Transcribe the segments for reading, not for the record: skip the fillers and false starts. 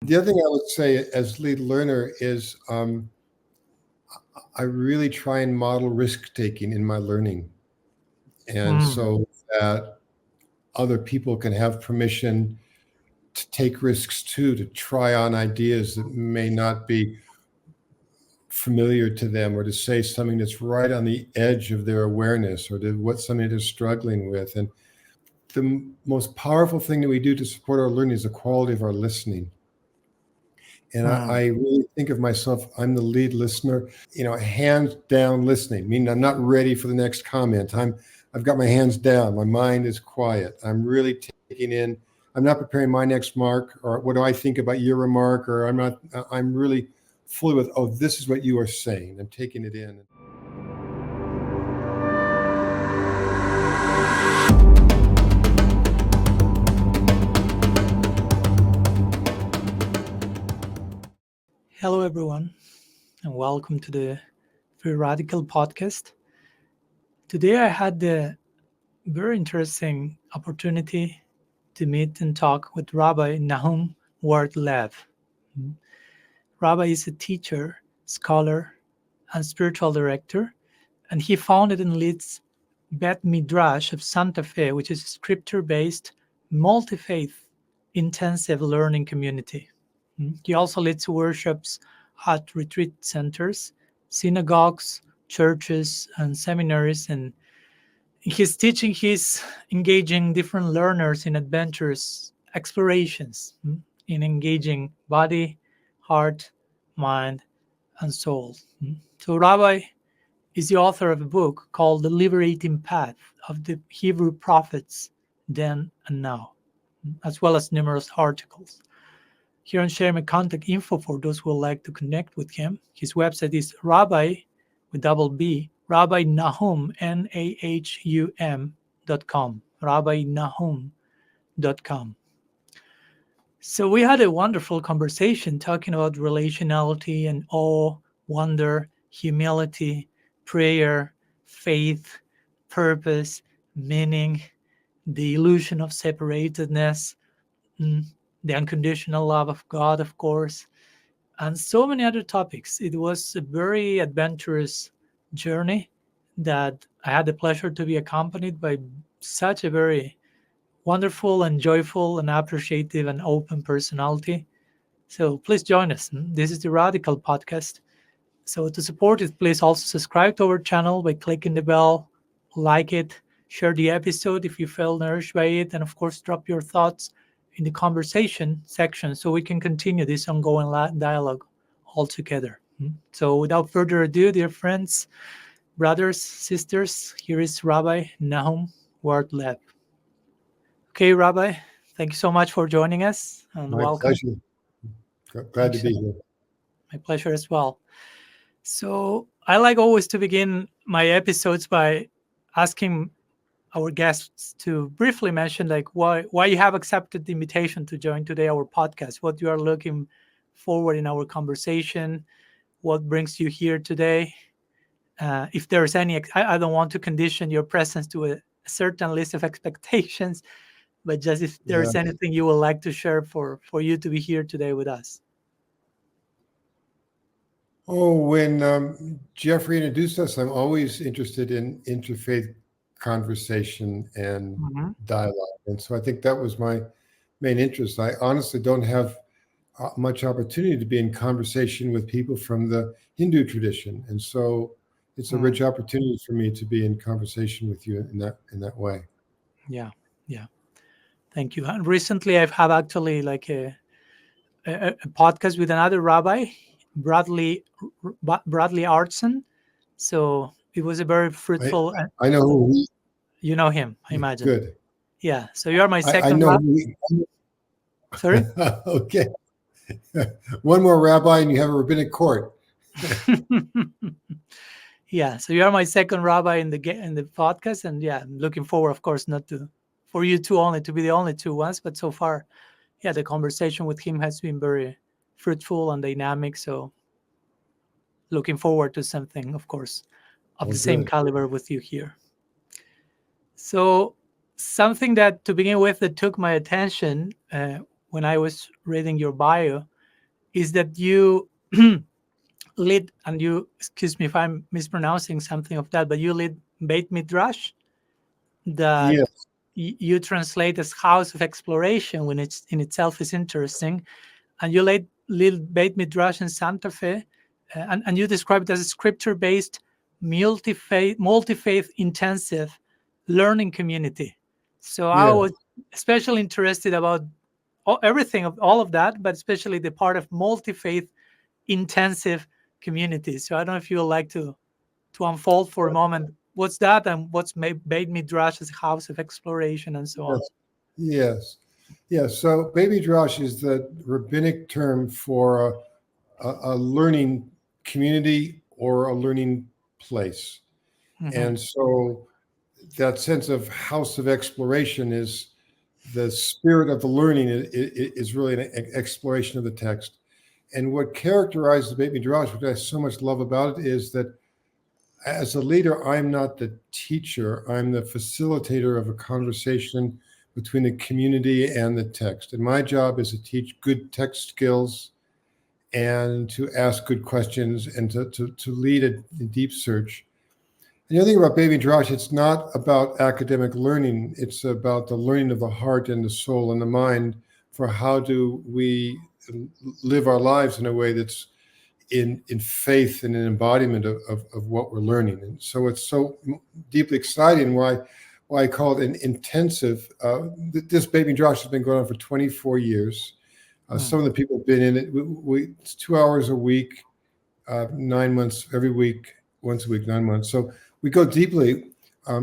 The other thing I would say as lead learner is I really try and model risk taking in my learning, and so that other people can have permission to take risks too, to try on ideas that may not be familiar to them, or to say something that's right on the edge of their awareness, or to what something they're struggling with. And the most powerful thing that we do to support our learning is the quality of our listening. And I really think of myself, I'm the lead listener, hands down listening, meaning I'm not ready for the next comment. I've got my hands down. My mind is quiet. I'm really taking in, I'm not preparing my next mark, or what do I think about your remark, or I'm really fully with, oh, this is what you are saying. I'm taking it in. Hello, everyone, and welcome to the Free Radical podcast. Today, I had the very interesting opportunity to meet and talk with Rabbi Nahum Ward-Lev. Rabbi is a teacher, scholar, and spiritual director, and he founded and leads Beit Midrash of Santa Fe, which is a scripture-based, multi-faith, intensive learning community. He also leads workshops at retreat centers, synagogues, churches, and seminaries. And his teaching, he's engaging different learners in adventurous explorations, in engaging body, heart, mind, and soul. So Rabbi is the author of a book called The Liberating Path of the Hebrew Prophets Then and Now, as well as numerous articles. Here I'm sharing my contact info for those who would like to connect with him. His website is Rabbi, with double B, Rabbi Nahum, Nahum.com, RabbiNahum.com. So we had a wonderful conversation talking about relationality and awe, wonder, humility, prayer, faith, purpose, meaning, the illusion of separatedness, the unconditional love of God, of course, and so many other topics. It was a very adventurous journey that I had the pleasure to be accompanied by such a very wonderful and joyful and appreciative and open personality. So please join us. This is the Radical Podcast. So to support it, please also subscribe to our channel by clicking the bell, like it, share the episode if you feel nourished by it, and of course, drop your thoughts in the conversation section so we can continue this ongoing dialogue all together. So without further ado, dear friends, brothers, sisters, here is Rabbi Nahum Ward-Lev. Okay, Rabbi, thank you so much for joining us, and welcome. Pleasure. Glad to be here. My pleasure as well. So I like always to begin my episodes by asking our guests to briefly mention why you have accepted the invitation to join today our podcast, what you are looking forward in our conversation, what brings you here today. If there's any, I don't want to condition your presence to a certain list of expectations, but just if there's anything you would like to share for you to be here today with us. Oh, when Jeffrey introduced us, I'm always interested in interfaith conversation and dialogue. And so I think that was my main interest. I honestly don't have much opportunity to be in conversation with people from the Hindu tradition. And so it's a rich opportunity for me to be in conversation with you in that way. Yeah. Thank you. And recently I've had actually a podcast with another rabbi, Bradley Artson. So it was a very fruitful. I know who he. You know him, I imagine. Good. Yeah. So you are my second. I know. Sorry. Okay. One more rabbi, and you have a rabbinic court. Yeah. So you are my second rabbi in the podcast, and I'm looking forward, of course, not for you two only to be the only two ones, but so far, the conversation with him has been very fruitful and dynamic. So looking forward to something, of course, of the same caliber with you here. So something that, to begin with, that took my attention when I was reading your bio is that you lead, and you excuse me if I'm mispronouncing something of that, but you lead Beit Midrash that Yes, you translate as house of exploration, when it's in itself is interesting, and you lead Beit Midrash in Santa Fe, and you describe it as a scripture-based, multi-faith intensive learning community. So I yes, was especially interested about everything of all of that, but especially the part of multi-faith intensive community. So I don't know if you would like to unfold for a moment what's that, and what's Beit Midrash as a house of exploration, and so on. yes, yes, yes. So baby drash is the rabbinic term for a learning community or a learning place. Mhm. And so that sense of house of exploration is the spirit of the learning is really an exploration of the text. And what characterizes the Beit Midrash, which I so much love about it, is that as a leader, I'm not the teacher, I'm the facilitator of a conversation between the community and the text. And my job is to teach good text skills and to ask good questions and to lead a deep search. And the other thing about Baby Midrash, it's not about academic learning. It's about the learning of the heart and the soul and the mind for how do we live our lives in a way that's in faith and an embodiment of what we're learning. And so it's so deeply exciting why I call it an intensive. This Baby Midrash has been going on for 24 years. Some of the people have been in it. It's 2 hours a week, 9 months every week, once a week, 9 months. So we go deeply.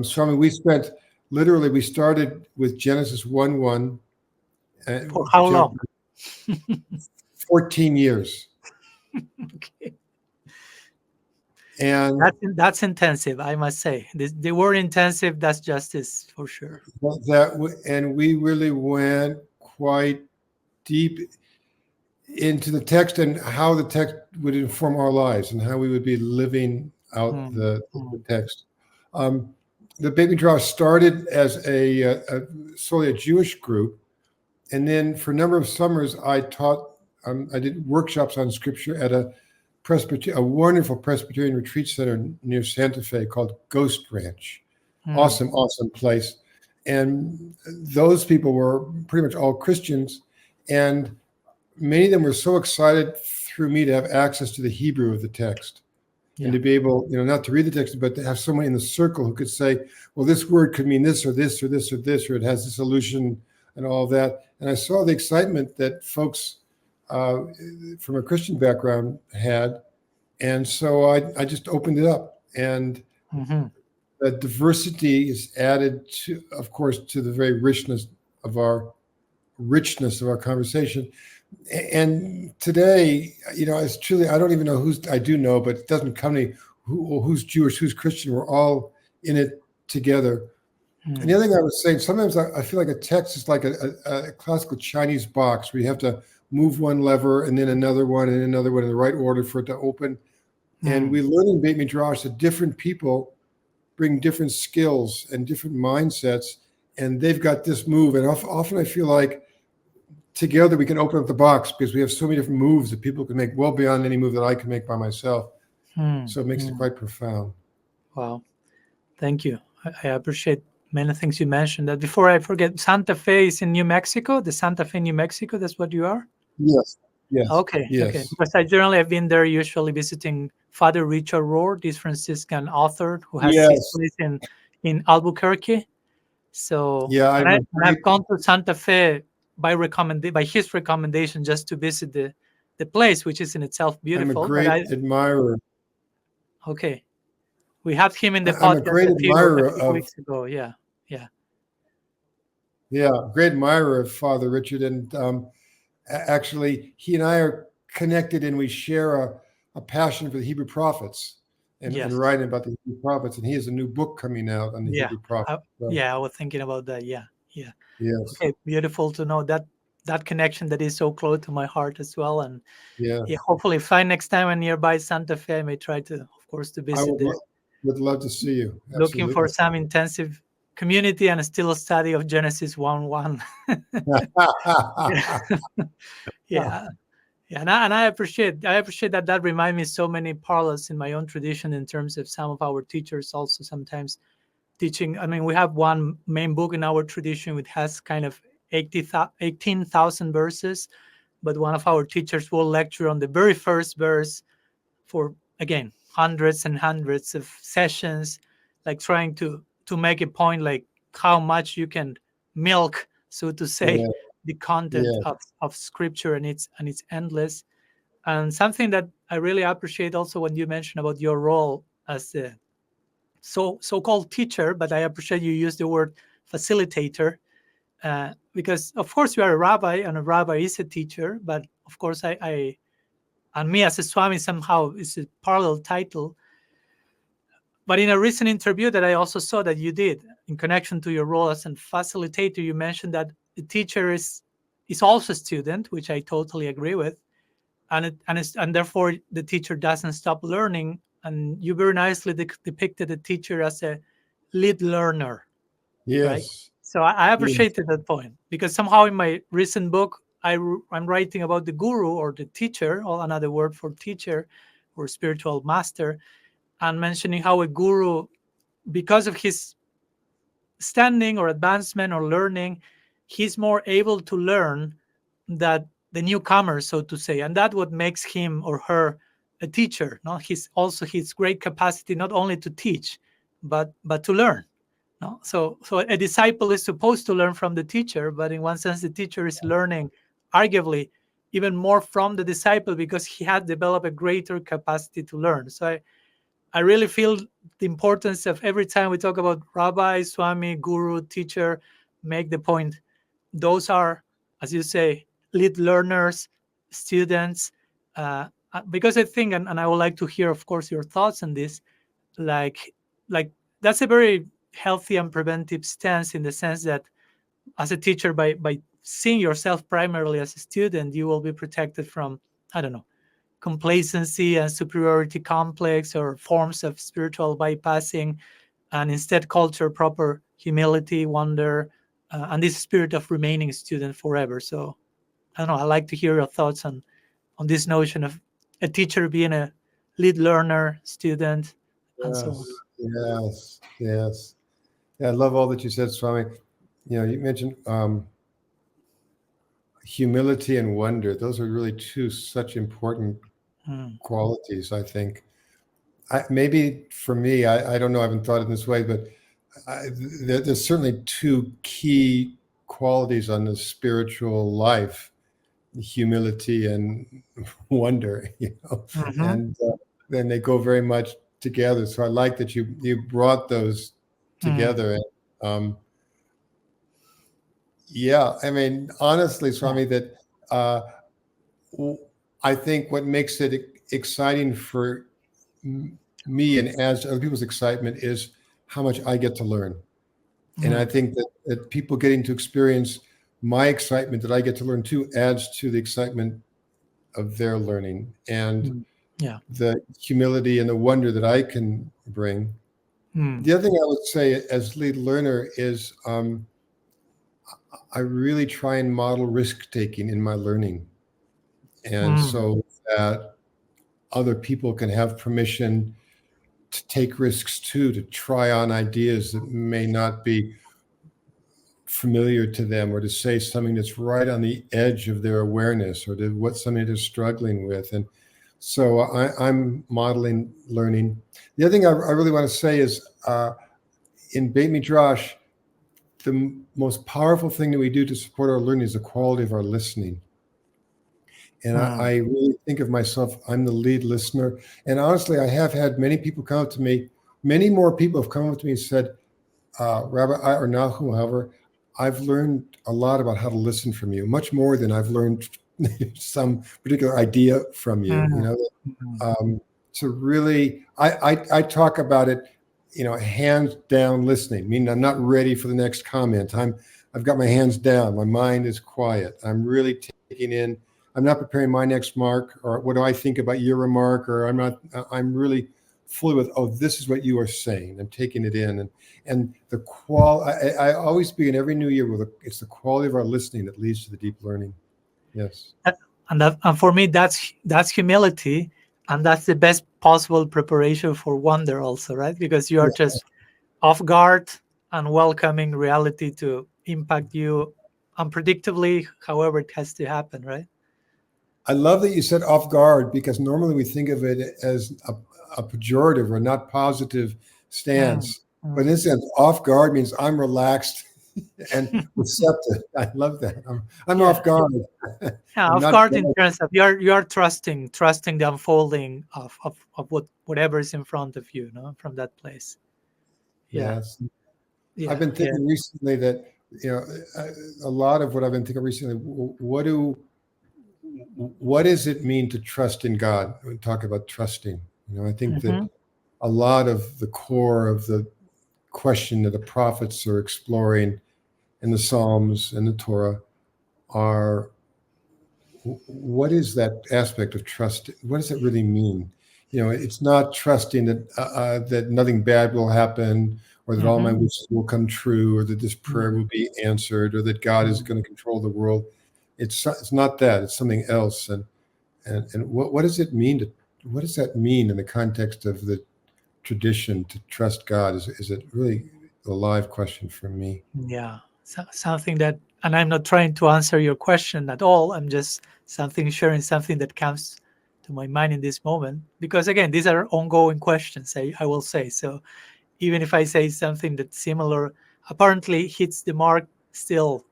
Swami, we started with Genesis 1:1. For how long? 14 years. Okay. And That's intensive, I must say. The word intensive, that's justice for sure. and we really went quite deep into the text and how the text would inform our lives and how we would be living out the text. The Baby Draw started as solely a Jewish group, and then for a number of summers I taught. I did workshops on scripture at a wonderful Presbyterian retreat center near Santa Fe called Ghost Ranch. Awesome place. And those people were pretty much all Christians, and many of them were so excited through me to have access to the Hebrew of the text. And to be able, not to read the text, but to have someone in the circle who could say, well, this word could mean this or this or this or this, or it has this allusion and all of that. And I saw the excitement that folks from a Christian background had. And so I just opened it up. And the diversity is added to, of course, to the very richness of our conversation. And today, it's truly, I don't even know I do know, but it doesn't come to me who's Jewish, who's Christian. We're all in it together. And the other thing I was saying, sometimes I feel like a text is like a classical Chinese box where you have to move one lever and then another one and another one in the right order for it to open. And we learn in Beit Midrash that different people bring different skills and different mindsets, and they've got this move. And often I feel like together we can open up the box because we have so many different moves that people can make well beyond any move that I can make by myself. So it makes it quite profound. Wow. Thank you. I appreciate many things you mentioned. That before I forget, Santa Fe is in New Mexico. The Santa Fe, New Mexico, that's what you are? Yes. Okay. Yes. Okay. Because I've been there usually visiting Father Richard Rohr, this Franciscan author who has his place in Albuquerque. So I've gone to Santa Fe by his recommendation, just to visit the place, which is in itself beautiful. I'm a great admirer. Okay. We had him in the I'm a podcast great admirer a few weeks ago. Yeah. Great admirer of Father Richard. And actually, he and I are connected, and we share a passion for the Hebrew prophets and writing about the Hebrew prophets. And he has a new book coming out on the Hebrew prophets. I was thinking about that. Yeah. Yes. Okay, beautiful to know that connection that is so close to my heart as well. And hopefully, if next time I'm nearby Santa Fe, I may try to, of course, to visit there. Would love to see you. Absolutely. Looking for some intensive community and still a study of Genesis 1:1. Yeah. Yeah, and I appreciate that reminds me so many parallels in my own tradition in terms of some of our teachers also sometimes teaching. I mean, we have one main book in our tradition which has kind of 18,000 verses, but one of our teachers will lecture on the very first verse for, again, hundreds and hundreds of sessions, like trying to make a point, like how much you can milk, so to say, Yeah, the content yeah, of scripture, and it's endless. And something that I really appreciate also when you mentioned about your role as the so-called teacher, but I appreciate you use the word facilitator, because of course you are a rabbi, and a rabbi is a teacher, but of course I and me as a Swami somehow is a parallel title. But in a recent interview that I also saw that you did in connection to your role as a facilitator, you mentioned that the teacher is also a student, which I totally agree with, and therefore the teacher doesn't stop learning. And you very nicely depicted the teacher as a lead learner, right? yes, So I yes, appreciated that point, because somehow in my recent book I'm writing about the guru, or the teacher, or another word for teacher or spiritual master, and mentioning how a guru, because of his standing or advancement or learning, he's more able to learn that the newcomer, so to say, and that what makes him or her a teacher. No, he's also his great capacity not only to teach, but to learn. No, so a disciple is supposed to learn from the teacher, but in one sense, the teacher is learning, arguably, even more from the disciple, because he has developed a greater capacity to learn. So I really feel the importance of, every time we talk about rabbi, swami, guru, teacher, make the point. Those are, as you say, lead learners, students. Because I think, and I would like to hear, of course, your thoughts on this. Like, like that's a very healthy and preventive stance, in the sense that as a teacher, by seeing yourself primarily as a student, you will be protected from, I don't know, complacency and superiority complex, or forms of spiritual bypassing, and instead culture proper humility, wonder, and this spirit of remaining student forever. So I don't know, I like to hear your thoughts on this notion of a teacher being a lead learner, student, and so on. yes, yes, yes. Yeah, I love all that you said, Swami. You mentioned humility and wonder. Those are really two such important Mm, qualities, I think. Maybe for me, I don't know, I haven't thought in this way, but there's certainly two key qualities on the spiritual life: humility and wonder, mhm, and then they go very much together. So I like that you brought those mm, together. And yeah, I mean, honestly, yeah, Swami, that uh, I think what makes it exciting for me and adds to other people's excitement is how much I get to learn. And I mm, think that people getting to experience my excitement that I get to learn too adds to the excitement of their learning and mm, yeah, the humility and the wonder that I can bring. mm, The other thing I would say as lead learner is I really try and model risk taking in my learning. And mm, so that other people can have permission to take risks too, to try on ideas that may not be familiar to them, or to say something that's right on the edge of their awareness, or to what something they're struggling with. And so I'm modeling learning. The other thing I really want to say is in Beit Midrash, the most powerful thing that we do to support our learning is the quality of our listening. And mm, I really think of myself, I'm the lead listener. And honestly, I have had many people come up to me, many more people have come up to me and said, Rabbi, or Nahum, however, I've learned a lot about how to listen from you, much more than I've learned some particular idea from you. mm, mm, To really, I talk about it, hands down listening, meaning I'm not ready for the next comment. I've got my hands down. My mind is quiet. I'm really taking in. I'm not preparing my next mark, or what do I think about your remark, or I'm really fully with, oh, this is what you are saying. I'm taking it in. And the I always begin every new year with it's the quality of our listening that leads to the deep learning. Yes. and for me that's humility, and that's the best possible preparation for wonder also, right? Because you are just off guard and welcoming reality to impact you unpredictably, however it has to happen, right? I love that you said off guard, because normally we think of it as a pejorative or not positive stance. But in this sense, off guard means I'm relaxed and receptive. I love that. I'm Yeah. off guard. Yeah, I'm of not. course, in terms of you're trusting the unfolding of whatever is in front of you, no, from that place. Yeah, Yes. I've yeah, been yeah. thinking recently that, a lot of what I've been thinking recently, what does it mean to trust in God? We talk about trusting. I think that Mm-hmm. a lot of the core of the question that the prophets are exploring in the Psalms and the Torah are, what is that aspect of trust? What does it really mean? It's not trusting that nothing bad will happen, or that all my Mm-hmm. wishes will come true, or that this prayer will be answered, or that God is going to control the world. It's not that. It's something else. And what does it mean what does that mean in the context of the tradition to trust God? Is it really a live question for me? Yeah, something that, and I'm not trying to answer your question at all. I'm just sharing something that comes to my mind in this moment. Because again, these are ongoing questions. I will say so. Even if I say something that similar, apparently hits the mark, still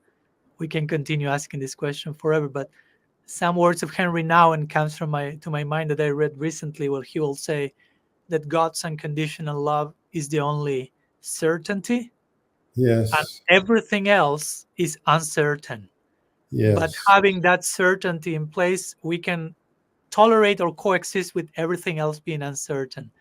we can continue asking this question forever. But some words of Henry Nouwen comes from my mind that I read recently, where he will say that God's unconditional love is the only certainty, and Yes. everything else is uncertain. But Yes. having that certainty in place, we can tolerate or coexist with everything else being uncertain.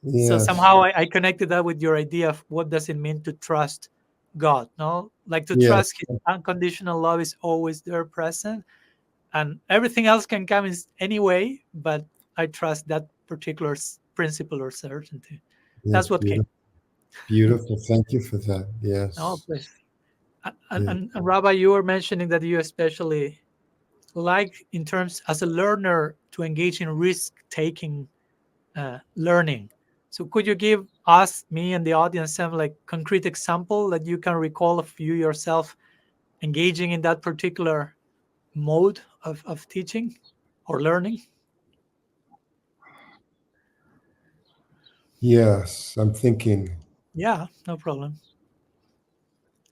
So Yes. somehow I connected that with your idea of what does it mean to trust God, no? Like to Yes. trust his unconditional love is always there present, and everything else can come in any way, but I trust that particular principle or certainty. Yes. That's what came. Beautiful. Beautiful. Thank you for that. Oh, Yes. please. Yeah. And Rabbi, you were mentioning that you especially like, in terms as a learner, to engage in risk-taking learning. So could you give us, me, and the audience some like concrete example that you can recall of you yourself engaging in that particular mode of teaching or learning? Yes. I'm thinking. Yeah, no problem.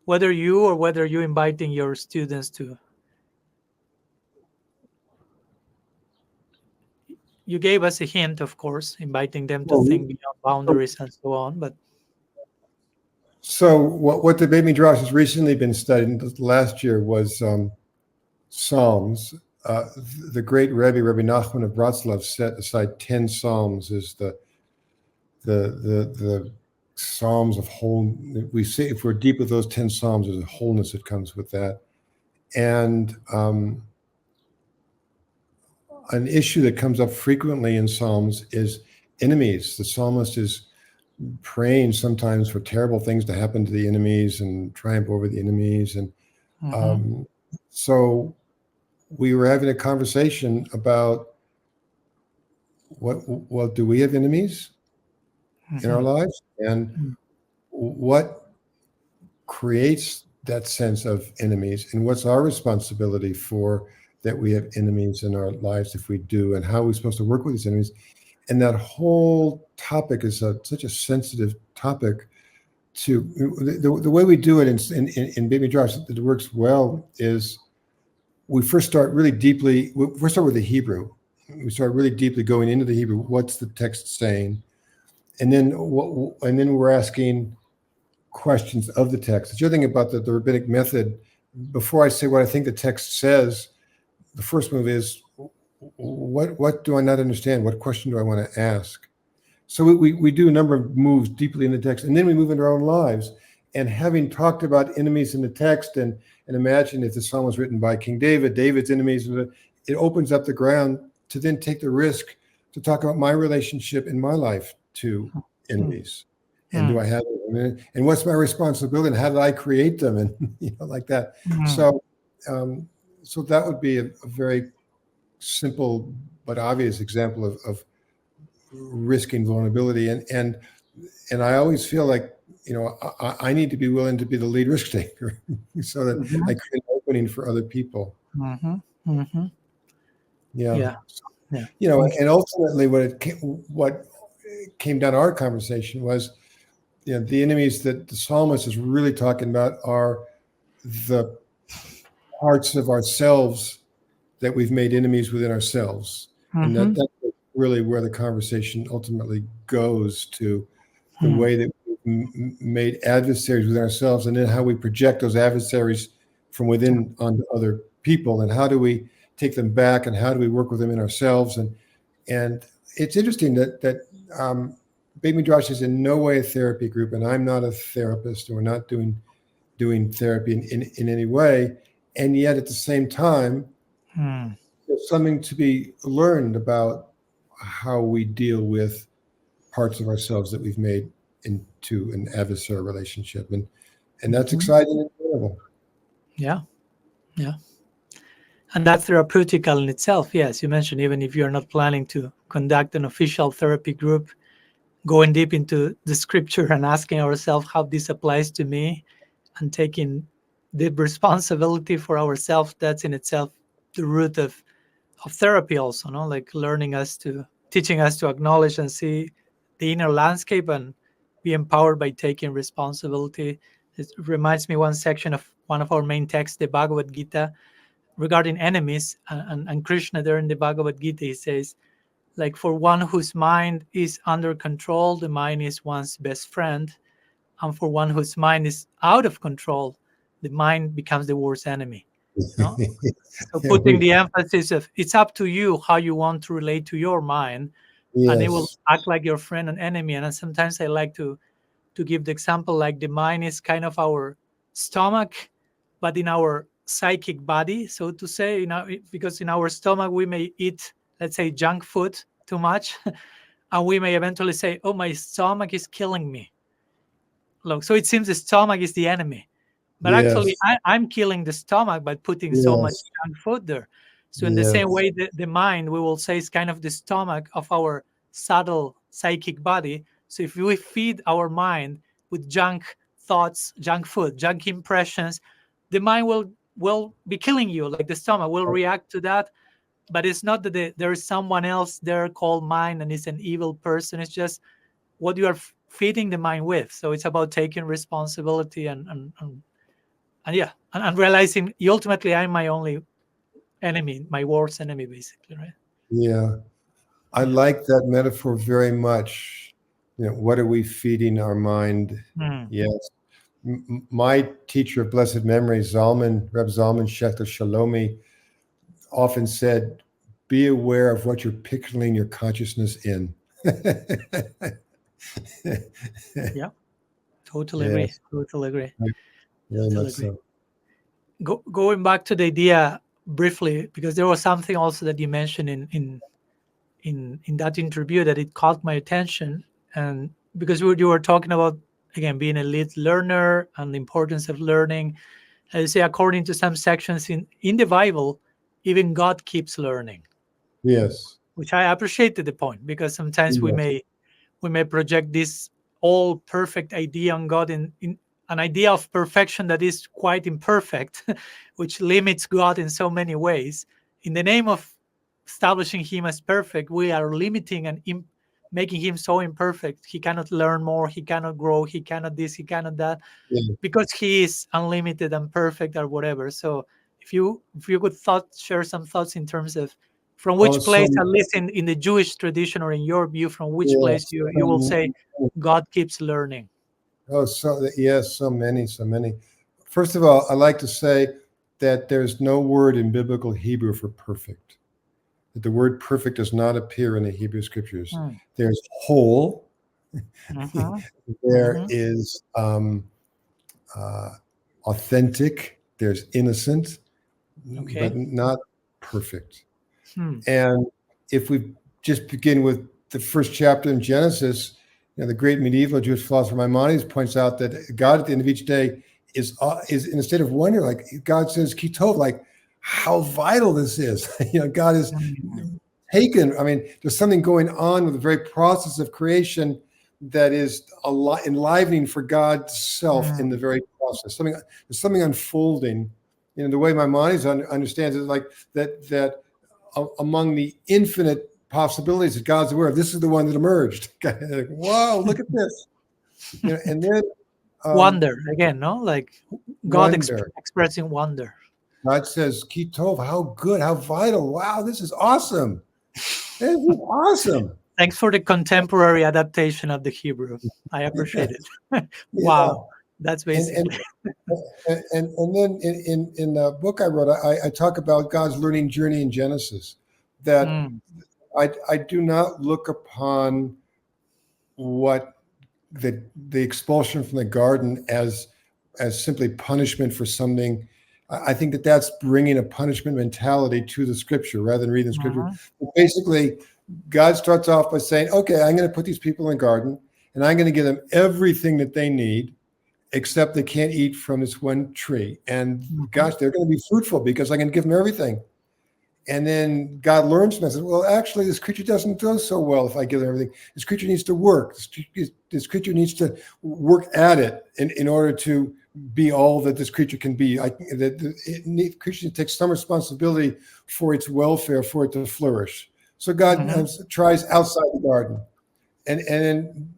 Whether you or whether you inviting your students to, you gave us a hint, of course, inviting them to Well, think beyond boundaries and so on. But so what the Beit Midrash has recently been studying, last year, was Psalms. The great Rabbi Nahum of Ward-Lev set aside 10 Psalms as the Psalms of whole. We say if we're deep with those 10 Psalms, there's a wholeness that comes with that. And an issue that comes up frequently in Psalms is enemies. The psalmist is praying sometimes for terrible things to happen to the enemies and triumph over the enemies. And so we were having a conversation about do we have enemies in our lives? And what creates that sense of enemies? And what's our responsibility for that we have enemies in our lives if we do? And how are we supposed to work with these enemies? And that whole topic is such a sensitive topic. The way we do it in Beit Midrash that works well is we first start with the Hebrew. We start really deeply going into the Hebrew. What's the text saying? And then we're asking questions of the text. The other thing about the rabbinic method, before I say what I think the text says, the first move is, what do I not understand? What question do I want to ask? So we do a number of moves deeply in the text, and then we move into our own lives. And having talked about enemies in the text, and imagine if the psalm was written by King David, David's enemies, it opens up the ground to then take the risk to talk about my relationship in my life to enemies. And do I have them? And what's my responsibility? And how did I create them? And like that. So that would be a very simple but obvious example of risking vulnerability. And I always feel like, I need to be willing to be the lead risk taker so that I create an opening for other people. Yeah. And ultimately what came down to our conversation was, the enemies that the psalmist is really talking about are the parts of ourselves that we've made enemies within ourselves. And that's really where the conversation ultimately goes to, the way that we've made adversaries within ourselves, and then how we project those adversaries from within onto other people, and how do we take them back, and how do we work with them in ourselves. And it's interesting that Beit Midrash is in no way a therapy group, and I'm not a therapist, and we're not doing therapy in any way. And yet at the same time, there's something to be learned about how we deal with parts of ourselves that we've made into an adversarial relationship. And that's exciting and incredible. Yeah. And that's therapeutical in itself. Yes, you mentioned, even if you're not planning to conduct an official therapy group, going deep into the scripture and asking ourselves how this applies to me, and taking the responsibility for ourselves, that's in itself the root of therapy also, no? Like teaching us to acknowledge and see the inner landscape and be empowered by taking responsibility. It reminds me one section of one of our main texts, the Bhagavad Gita, regarding enemies, and Krishna there in the Bhagavad Gita, he says, like, for one whose mind is under control, the mind is one's best friend, and for one whose mind is out of control, the mind becomes the worst enemy. No? So putting the emphasis of, it's up to you how you want to relate to your mind, and it will act like your friend and enemy. And sometimes I like to give the example, like the mind is kind of our stomach, but in our psychic body, so to say, because in our stomach we may eat, let's say, junk food too much, and we may eventually say, oh, my stomach is killing me. Look, so it seems the stomach is the enemy, but actually I'm killing the stomach by putting so much junk food there. So in the same way, the mind, we will say, is kind of the stomach of our subtle psychic body. So if we feed our mind with junk thoughts, junk food, junk impressions, the mind will be killing you. Like the stomach will react to that. But it's not that there is someone else there called mind and it's an evil person. It's just what you are feeding the mind with. So it's about taking responsibility and realizing ultimately I'm my only enemy, my worst enemy, basically, right? Yeah. I like that metaphor very much. What are we feeding our mind? Yes. My teacher of blessed memory, Reb Zalman Schachter Shalomi, often said, be aware of what you're pickling your consciousness in. Yeah, totally agree. Totally agree. Very much so. Going back to the idea briefly, because there was something also that you mentioned in that interview that it caught my attention, and because you were talking about, again, being a lead learner and the importance of learning. As you say, according to some sections in the Bible, even God keeps learning. Yes. Which I appreciated the point, because sometimes we may project this all perfect idea on God in an idea of perfection that is quite imperfect, which limits God in so many ways. In the name of establishing him as perfect, we are limiting and making him so imperfect. He cannot learn more, he cannot grow, he cannot this, he cannot that, because he is unlimited and perfect or whatever. So if you could share some thoughts in terms of from which place, at least in the Jewish tradition, or in your view, from which place you will say God keeps learning. Oh, so many. First of all, I like to say that there's no word in biblical Hebrew for perfect. That the word perfect does not appear in the Hebrew scriptures. There's whole. There is authentic. There's innocent, but not perfect. And if we just begin with the first chapter in Genesis, the great medieval Jewish philosopher Maimonides points out that God at the end of each day is in a state of wonder. Like God says, Kitov, like, how vital this is. God is Mm. taken. I mean, there's something going on with the very process of creation that is a lot enlivening for God's self in the Mm. very process. There's something unfolding. The way Maimonides understands it, like that among the infinite possibilities that God's aware of, this is the one that emerged. Like, whoa, look at this. And then Wonder again, no? Like God wonder. expressing wonder. God says, Ki tov, how good, how vital. Wow, this is awesome. This is awesome. Thanks for the contemporary adaptation of the Hebrew. I appreciate it. Wow, that's And basically. and then in the book I wrote, I talk about God's learning journey in Genesis. That Mm. I do not look upon what the expulsion from the garden as simply punishment for something. I think that that's bringing a punishment mentality to the scripture rather than reading the scripture. Mhm. But basically, God starts off by saying, okay, I'm going to put these people in the garden and I'm going to give them everything that they need, except they can't eat from this one tree. And gosh, they're going to be fruitful because I'm going to give them everything. And then God learns from that. Says, well, actually, this creature doesn't do so well if I give them everything. This creature needs to work. This creature needs to work at it in order to be all that this creature can be. The creature takes some responsibility for its welfare, for it to flourish. So God tries outside the garden. And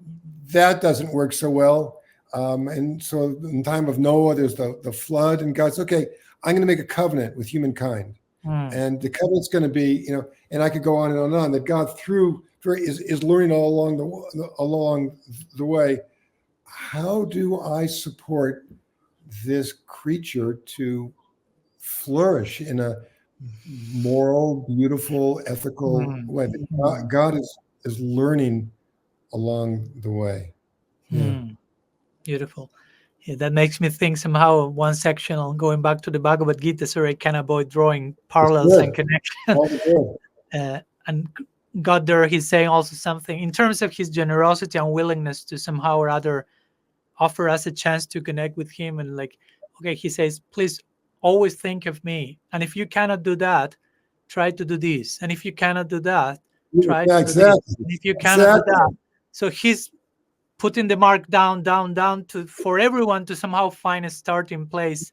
that doesn't work so well. And so in the time of Noah, there's the flood, and God says, okay, I'm going to make a covenant with humankind. And the covenant's going to be, and I could go on and on, that God is learning all along the way. How do I support this creature to flourish in a moral, beautiful, ethical way? God is learning along the way. Yeah. Beautiful. Yeah, that makes me think somehow of one section on going back to the Bhagavad Gita, so I can avoid drawing It's parallels and good. connection. All good. And God there, he's saying also something in terms of his generosity and willingness to somehow or other offer us a chance to connect with him. And like, okay, he says, please always think of me. And if you cannot do that, try to do this. And if you cannot do that, try to Yeah, do this. exactly. And if you cannot do Exactly. that, so he's putting the mark down to for everyone to somehow find a starting place,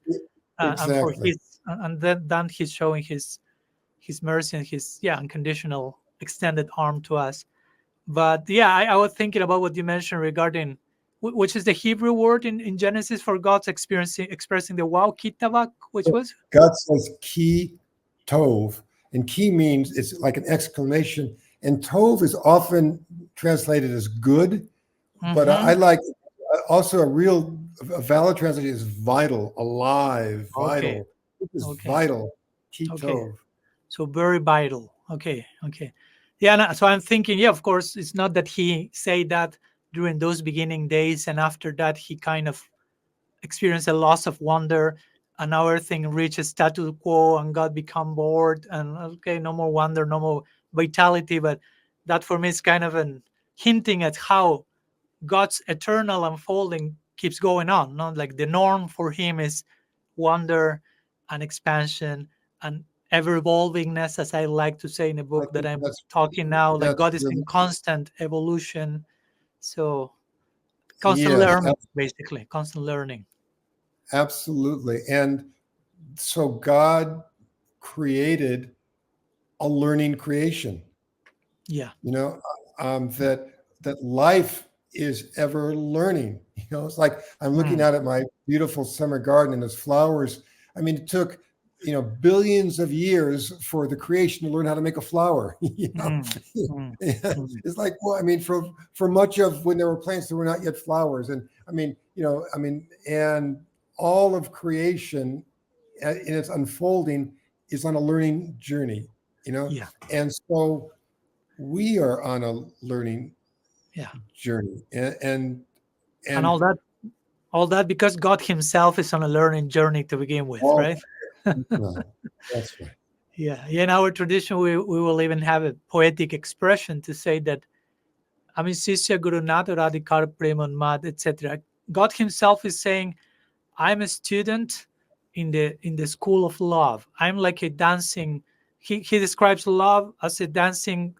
and for Exactly. his and then he's showing his mercy and his unconditional extended arm to us. But I was thinking about what you mentioned regarding which is the Hebrew word in Genesis for God's expressing the wow kitavak, which was God says ki tov, and ki means it's like an exclamation, and tov is often translated as good, but I like also a valid translation is vital, alive, okay, vital. It is okay, vital. Ki okay. tov. So very vital. Okay. Yeah. So I'm thinking, of course, it's not that he said that during those beginning days, and after that he kind of experienced a loss of wonder, and now everything reaches status quo, and God become bored, and okay, no more wonder, no more vitality. But that for me is kind of an hinting at how God's eternal unfolding keeps going on. Not like the norm for him is wonder and expansion and ever evolvingness, as I like to say in the I book that think I'm talking now. Like that's God is really, in constant evolution, so constant yes, learning, basically, constant learning. absolutely. And so God created a learning creation. Yeah. That life is ever learning. It's like I'm looking Mm, out at my beautiful summer garden and those flowers. I mean, it took billions of years for the creation to learn how to make a flower. mm, mm, mm. It's like, well, I mean, for much of when there were plants, there were not yet flowers, and and all of creation in its unfolding is on a learning journey. Yeah. And so we are on a learning Yeah. journey, And and all that because God himself is on a learning journey to begin with, all right? right, that's right. Yeah. In our tradition, we will even have a poetic expression to say that Ami Sisya Guru Nata Radhikar Preman Mad, etc. God himself is saying, I'm a student in the school of love. I'm like a dancing. He describes love as a dancing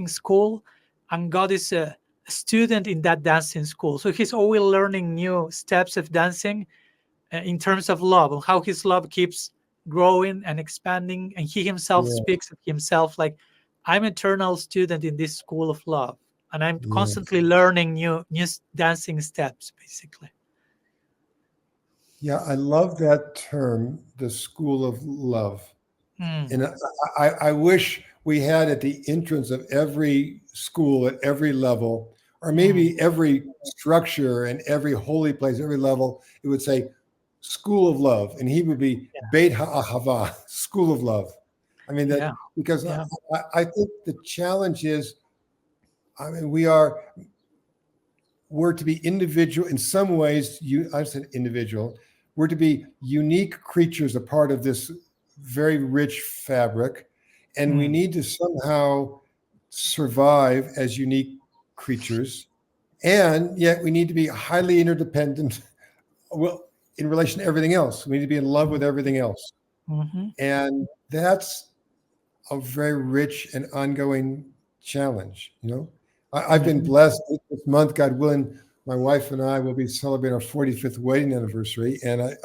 school, and God is a student in that dancing school. So he's always learning new steps of dancing in terms of love, and how his love keeps growing and expanding. And he himself Yeah. speaks of himself like, I'm eternal student in this school of love, and I'm Yes. constantly learning new dancing steps, basically. Yeah, I love that term, the school of love. Mm, And I wish we had at the entrance of every school at every level, or mm, maybe every structure and every holy place, every level, it would say school of love. And he would be Beit Ha'ahava, school of love. I mean, that yeah, because yeah, I think the challenge is, I mean, we're to be individual in some ways. I said individual. We're to be unique creatures, a part of this very rich fabric, and we mm, need to somehow survive as unique creatures. And yet, we need to be highly interdependent. Well, in relation to everything else, we need to be in love with everything else, mm-hmm. and that's a very rich and ongoing challenge. I've been Mm-hmm. blessed this month, God willing. My wife and I will be celebrating our 45th wedding anniversary, and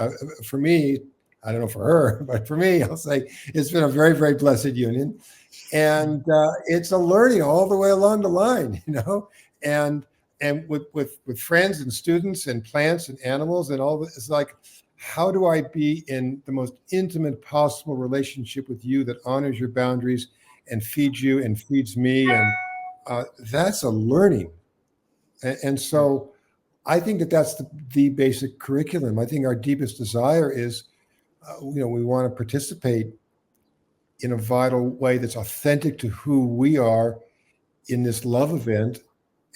for me, I don't know for her, but for me, I'll say it's been a very, very blessed union, and it's a learning all the way along the line, and with friends and students and plants and animals and all this. It's like, how do I be in the most intimate possible relationship with you that honors your boundaries and feeds you and feeds me? And that's a learning. And so I think that that's the basic curriculum. I think our deepest desire is, we want to participate in a vital way that's authentic to who we are in this love event.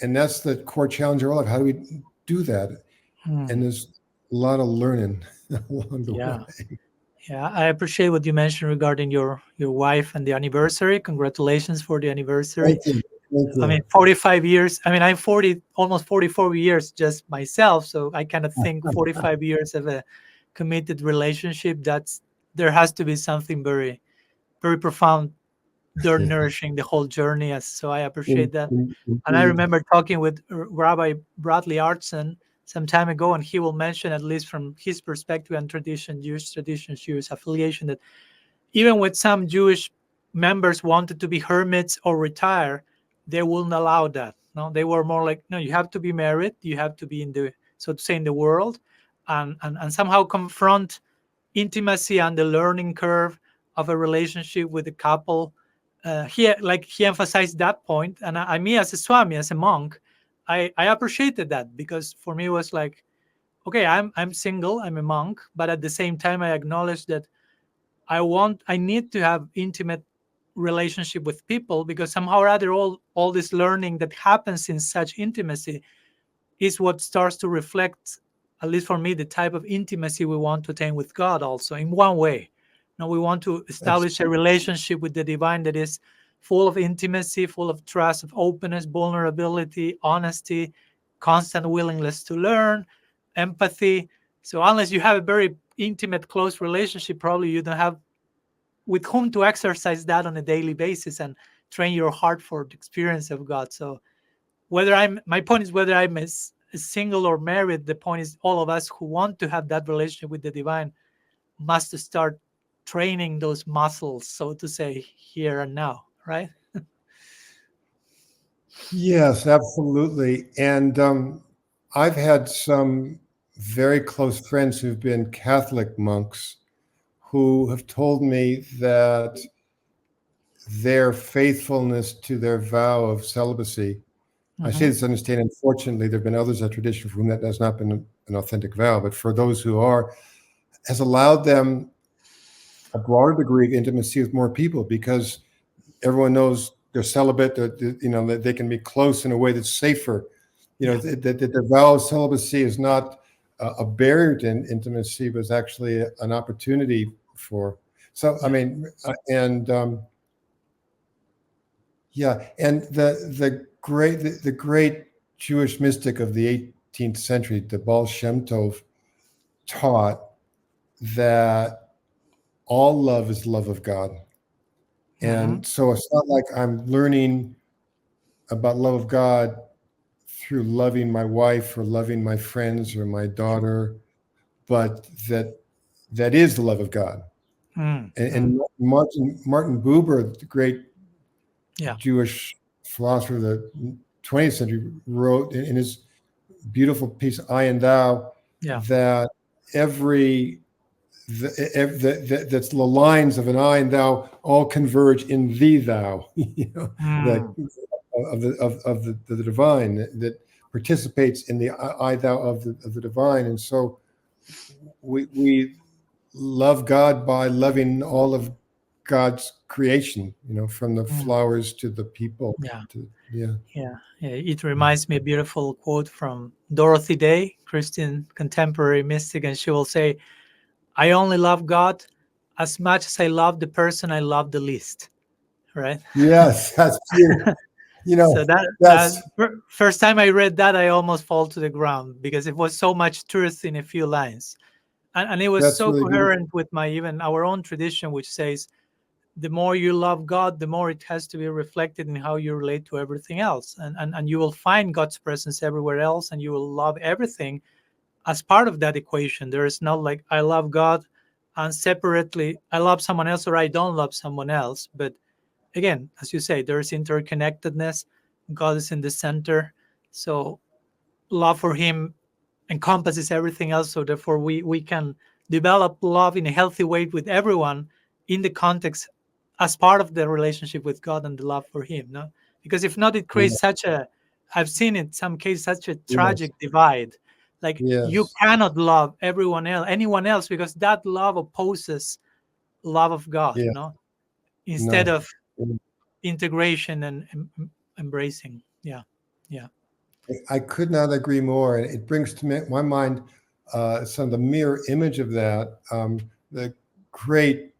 And that's the core challenge of our life. How do we do that? Mm, And there's a lot of learning along the yeah, way. yeah. I appreciate what you mentioned regarding your wife and the anniversary. Congratulations for the anniversary. Thank you. Thank I mean, you. 45 years. I mean, I'm 40, almost 44 years just myself. So I kind of think 45 years of a committed relationship. There has to be something very, very profound. They're nourishing the whole journey. So I appreciate that. And I Indeed. remember talking with Rabbi Bradley Artson some time ago, and he will mention, at least from his perspective and tradition, Jewish tradition, Jewish affiliation, that even when some Jewish members wanted to be hermits or retire, they wouldn't allow that. No, they were more like, no, you have to be married, you have to be in the, so to say, in the world, and somehow confront intimacy and the learning curve of a relationship with a couple. He emphasized that point, and me as a Swami, as a monk, I appreciated that, because for me it was like, okay, I'm single, I'm a monk, but at the same time I acknowledge that I need to have intimate relationship with people, because somehow or other all this learning that happens in such intimacy is what starts to reflect, at least for me, the type of intimacy we want to attain with God also in one way. Now we want to That's establish a relationship with the divine that is full of intimacy, full of trust, of openness, vulnerability, honesty, constant willingness to learn, empathy. So unless you have a very intimate, close relationship, probably you don't have with whom to exercise that on a daily basis and train your heart for the experience of God. So my point is, whether I'm single or married, the point is all of us who want to have that relationship with the divine must start training those muscles, so to say, here and now, right? Yes, absolutely. And I've had some very close friends who've been Catholic monks who have told me that their faithfulness to their vow of celibacy, I say Mm-hmm. this understand, unfortunately, there have been others in tradition for whom that has not been an authentic vow, but for those who are, has allowed them a broader degree of intimacy with more people, because everyone knows they're celibate, that they can be close in a way that's safer. Yeah, That the vow of celibacy is not a barrier to intimacy, but is actually an opportunity for. So, I yeah, mean, and yeah, and the great Jewish mystic of the 18th century, the Baal Shem Tov, taught that all love is love of God. And so it's not like I'm learning about love of God through loving my wife or loving my friends or my daughter, but that is the love of God. And Martin Buber, the great Jewish philosopher of the 20th century, wrote in his beautiful piece "I and Thou" that that's the lines of an I and Thou all converge in the Thou, of the divine that participates in the I Thou of the divine. And so we love God by loving all of God's creation, from the flowers to the people. It reminds me a beautiful quote from Dorothy Day, Christian contemporary mystic, and she will say, "I only love God as much as I love the person I love the least." Right? Yes, that's beautiful. So that first time I read that, I almost fall to the ground because it was so much truth in a few lines, and it was so really coherent with even our own tradition, which says the more you love God, the more it has to be reflected in how you relate to everything else, and you will find God's presence everywhere else, and you will love everything as part of that equation. There is not like I love God and separately I love someone else or I don't love someone else, but again, as you say, there is interconnectedness. God is in the center. So love for him encompasses everything else. So therefore we can develop love in a healthy way with everyone in the context as part of the relationship with God and the love for him. No? Because if not, it creates I've seen in some cases such a tragic divide. Like you cannot love anyone else, because that love opposes love of God, instead of integration and embracing. I could not agree more, and it brings to my mind some of the mirror image of that. The great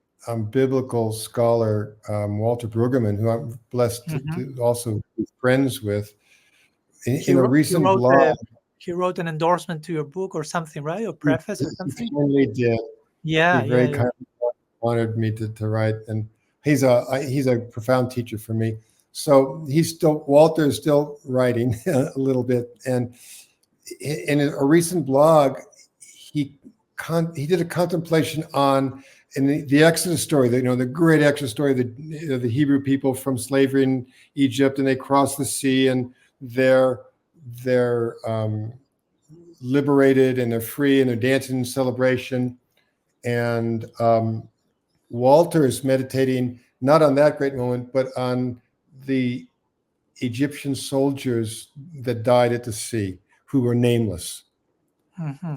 biblical scholar Walter Brueggemann, who I'm blessed to also be friends with, in a recent blog. He wrote an endorsement to your book or something, right? Or preface or something? He really did. He very kindly honored me to write, and he's a profound teacher for me. So Walter is still writing a little bit, and in a recent blog, he did a contemplation on the Exodus story, the great Exodus story, the Hebrew people from slavery in Egypt, and they cross the sea, and they're liberated, and they're free, and they're dancing in celebration. And Walter is meditating not on that great moment, but on the Egyptian soldiers that died at the sea, who were nameless,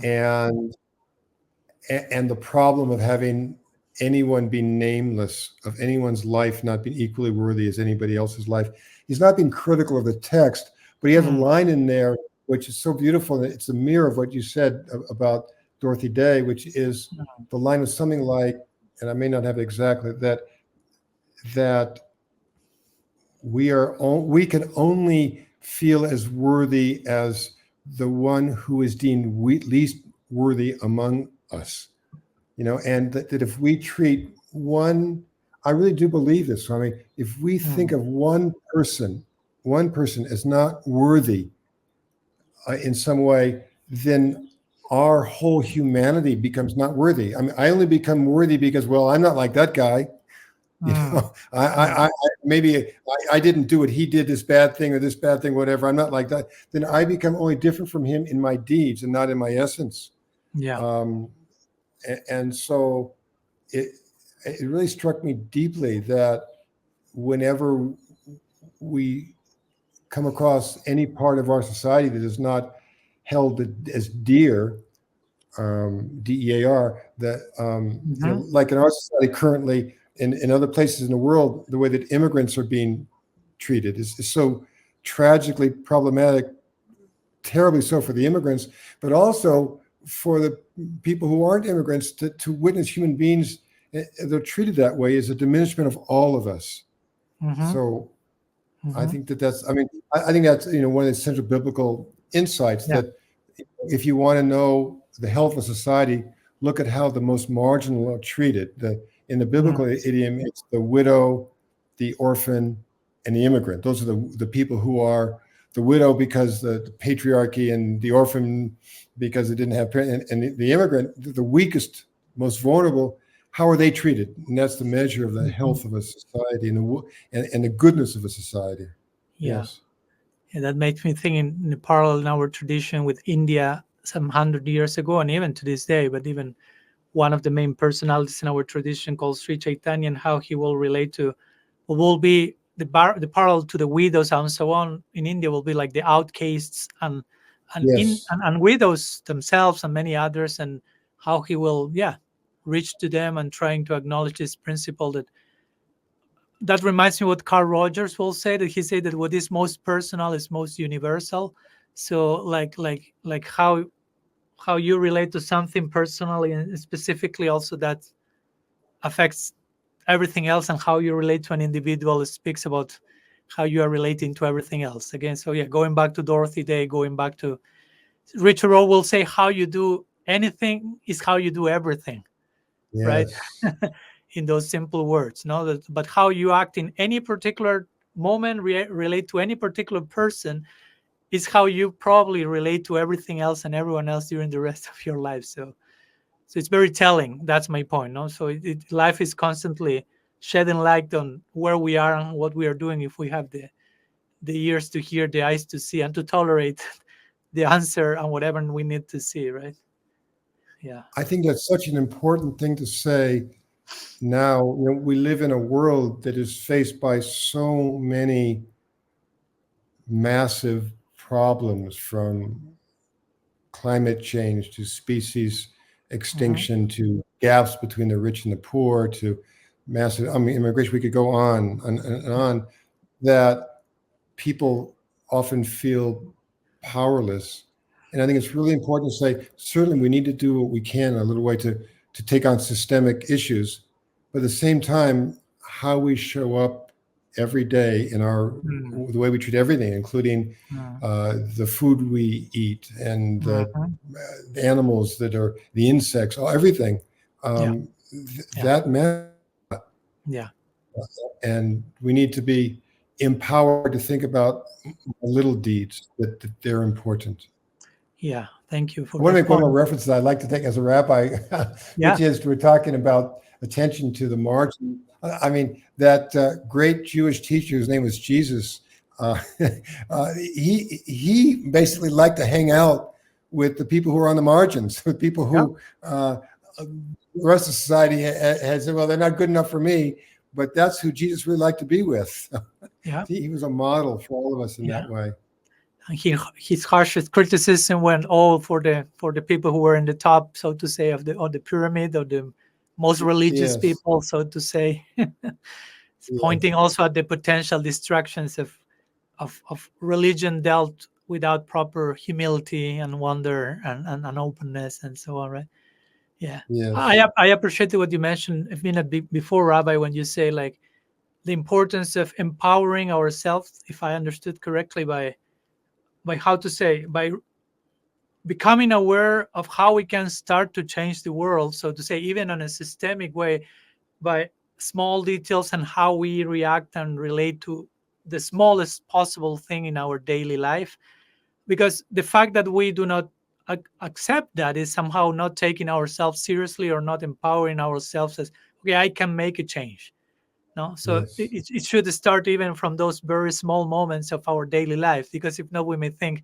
and the problem of having anyone be nameless, of anyone's life not being equally worthy as anybody else's life. He's not being critical of the text, but he has a line in there which is so beautiful. It's a mirror of what you said about Dorothy Day, which is the line was something like, and I may not have it exactly, that we can only feel as worthy as the one who is deemed least worthy among us, and that if we treat I really do believe this, Swami, if we think of one person as not worthy in some way, then our whole humanity becomes not worthy. I mean, I only become worthy because, well, I'm not like that guy. I maybe I didn't do it. He did this bad thing or this bad thing, whatever. I'm not like that. Then I become only different from him in my deeds and not in my essence. And so it really struck me deeply that whenever we come across any part of our society that is not held as dear, DEAR, that like in our society currently, in other places in the world, the way that immigrants are being treated is so tragically problematic, terribly so for the immigrants, but also for the people who aren't immigrants to witness human beings. They're treated that way is a diminishment of all of us. So I think that's one of the central biblical insights that if you want to know the health of society, look at how the most marginal are treated. In the biblical Mm. idiom, it's the widow, the orphan, and the immigrant. Those are the people who are the widow because the patriarchy, and the orphan because it didn't have parents, and the immigrant, the weakest, most vulnerable. How are they treated? And that's the measure of the Mhm. health of a society, and the goodness of a society. Yeah. Yes. Yeah, that makes me think in the parallel in our tradition with India some 100 years ago, and even to this day. But even one of the main personalities in our tradition called Sri Chaitanya, and how he will relate to what will be the parallel to the widows and so on in India will be like the outcasts Yes. and widows themselves and many others, and how he will reach to them and trying to acknowledge this principle that reminds me what Carl Rogers will say, that he said that what is most personal is most universal. So like how you relate to something personally and specifically also that affects everything else, and how you relate to an individual speaks about how you are relating to everything else again. So yeah, going back to Dorothy Day, going back to Richard Rohr will say, how you do anything is how you do everything, right? Yes. In those simple words, no, but how you act in any particular moment, relate to any particular person, is how you probably relate to everything else and everyone else during the rest of your life. So it's very telling. That's my point, no? So life is constantly shedding light on where we are and what we are doing, if we have the ears to hear, the eyes to see, and to tolerate the answer and whatever we need to see, right? Yeah. I think that's such an important thing to say now. We live in a world that is faced by so many massive problems, from climate change to species Mhm. extinction to gaps between the rich and the poor to massive, I mean, immigration. We could go on and on, that people often feel powerless. And I think it's really important to say, certainly we need to do what we can in a little way to take on systemic issues. But at the same time, how we show up every day in Mm. the way we treat everything, including Mm. the food we eat, and Mhm. the animals that are the insects, everything. Yeah. Yeah. That matters. Yeah. And we need to be empowered to think about little deeds, that they're important. Yeah. Thank you I for want to that make one more point. reference that I'd like to take as a rabbi, Yeah. which is we're talking about attention to the margin. I mean, that great Jewish teacher, whose name was Jesus, he basically liked to hang out with the people who are on the margins, with people Yeah. who the rest of society has said, well, they're not good enough for me. But that's who Jesus really liked to be with. Yeah. He was a model for all of us in Yeah. that way. And his harshest criticism went all for the people who were in the top, so to say, of the pyramid, of the most religious Yes, people, so to say. It's yes, pointing also at the potential distractions of religion dealt without proper humility and wonder and openness and so on, right? Yeah. yes, I appreciate what you mentioned a minute before, Rabbi, when you say like the importance of empowering ourselves, if I understood correctly, by how to say, by becoming aware of how we can start to change the world, so to say, even on a systemic way, by small details and how we react and relate to the smallest possible thing in our daily life. Because the fact that we do not accept that is somehow not taking ourselves seriously, or not empowering ourselves as, okay, I can make a change. No, so yes, it should start even from those very small moments of our daily life, because if not, we may think,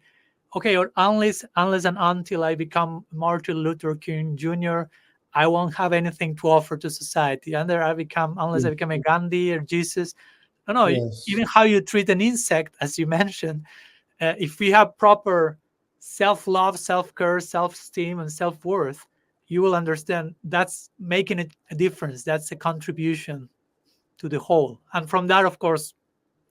okay, or unless and until I become Martin Luther King Jr., I won't have anything to offer to society. And there I become, unless I become a Gandhi or Jesus. No, no. yes, Even how you treat an insect, as you mentioned, if we have proper self-love, self-care, self-esteem, and self-worth, you will understand that's making a difference. That's a contribution to the whole. And from that, of course,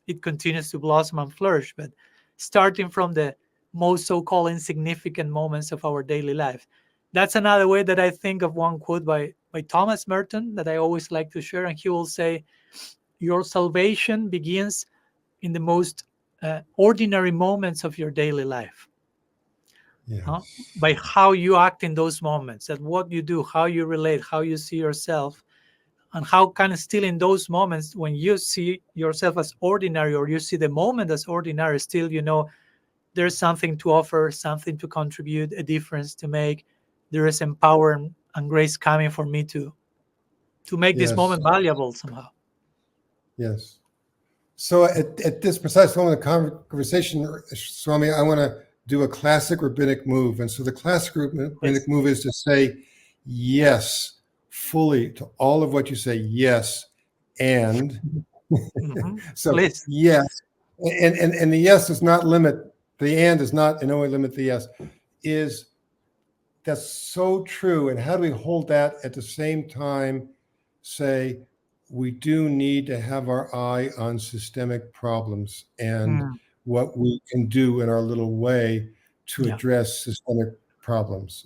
it continues to blossom and flourish. But starting from the most so-called insignificant moments of our daily life. That's another way that I think of one quote by Thomas Merton that I always like to share. And he will say, your salvation begins in the most ordinary moments of your daily life. Yes. by how you act in those moments, that what you do, how you relate, how you see yourself, and how kind of still in those moments when you see yourself as ordinary, or you see the moment as ordinary, still there's something to offer, something to contribute, a difference to make. There is empowerment and grace coming for me to make this Yes. moment valuable somehow. Yes. So at this precise moment of conversation, Swami, I want to do a classic rabbinic move. And so the classic rabbinic Yes. move is to say yes fully to all of what you say, yes. And so Please. yes. And the yes does not limit, the and does not in no way limit the yes. That's so true. And how do we hold that at the same time say, we do need to have our eye on systemic problems and what we can do in our little way to Yeah. address systemic problems.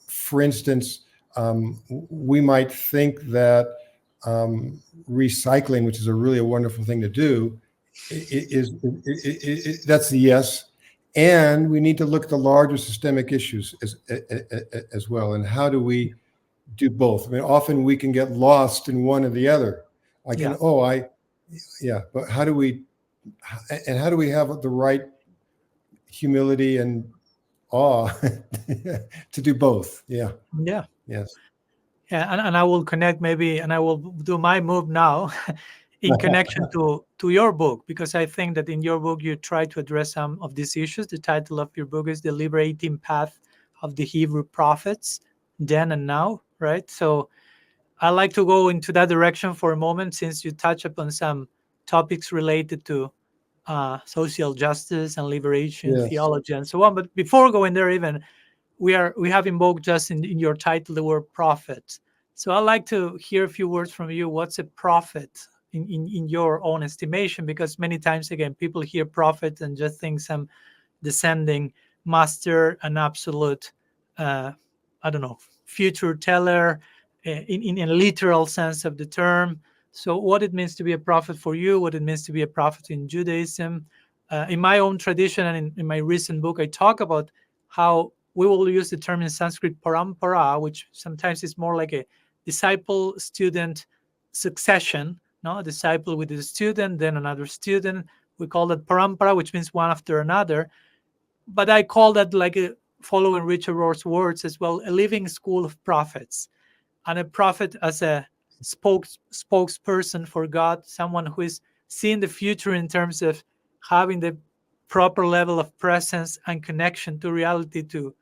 For instance, we might think that recycling, which is a really wonderful thing to do, that's the yes. And we need to look at the larger systemic issues as well. And how do we do both? I mean, often we can get lost in one or the other. But how do we have the right humility and awe to do both? Yeah. Yeah. Yes. Yeah. And I will connect maybe, and I will do my move now in connection to your book, because I think that in your book you try to address some of these issues. The title of your book is The Liberating Path of the Hebrew Prophets, Then and Now, right? So I like to go into that direction for a moment, since you touch upon some topics related to social justice and liberation, Yes. theology, and so on. But before going there, even we have invoked just in your title the word prophet. So I'd like to hear a few words from you. What's a prophet in your own estimation? Because many times, again, people hear prophet and just think some descending master, an absolute, I don't know, future teller in a literal sense of the term. So what it means to be a prophet for you, what it means to be a prophet in Judaism. In my own tradition and in my recent book, I talk about how we will use the term in Sanskrit parampara, which sometimes is more like a disciple-student succession, no? A disciple with a student, then another student. We call that parampara, which means one after another. But I call that, like following Richard Rohr's words as well, a living school of prophets. And a prophet as a spokesperson for God, someone who is seeing the future in terms of having the proper level of presence and connection to reality, to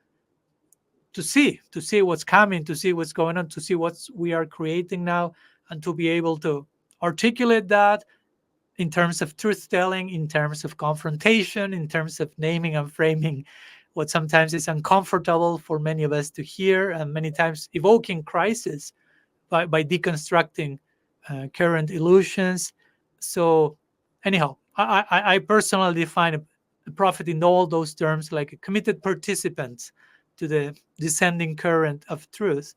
see what's coming, to see what's going on, to see what we are creating now, and to be able to articulate that in terms of truth telling, in terms of confrontation, in terms of naming and framing what sometimes is uncomfortable for many of us to hear, and many times evoking crisis by deconstructing current illusions. So, anyhow, I personally define a prophet in all those terms like a committed participant to the descending current of truth.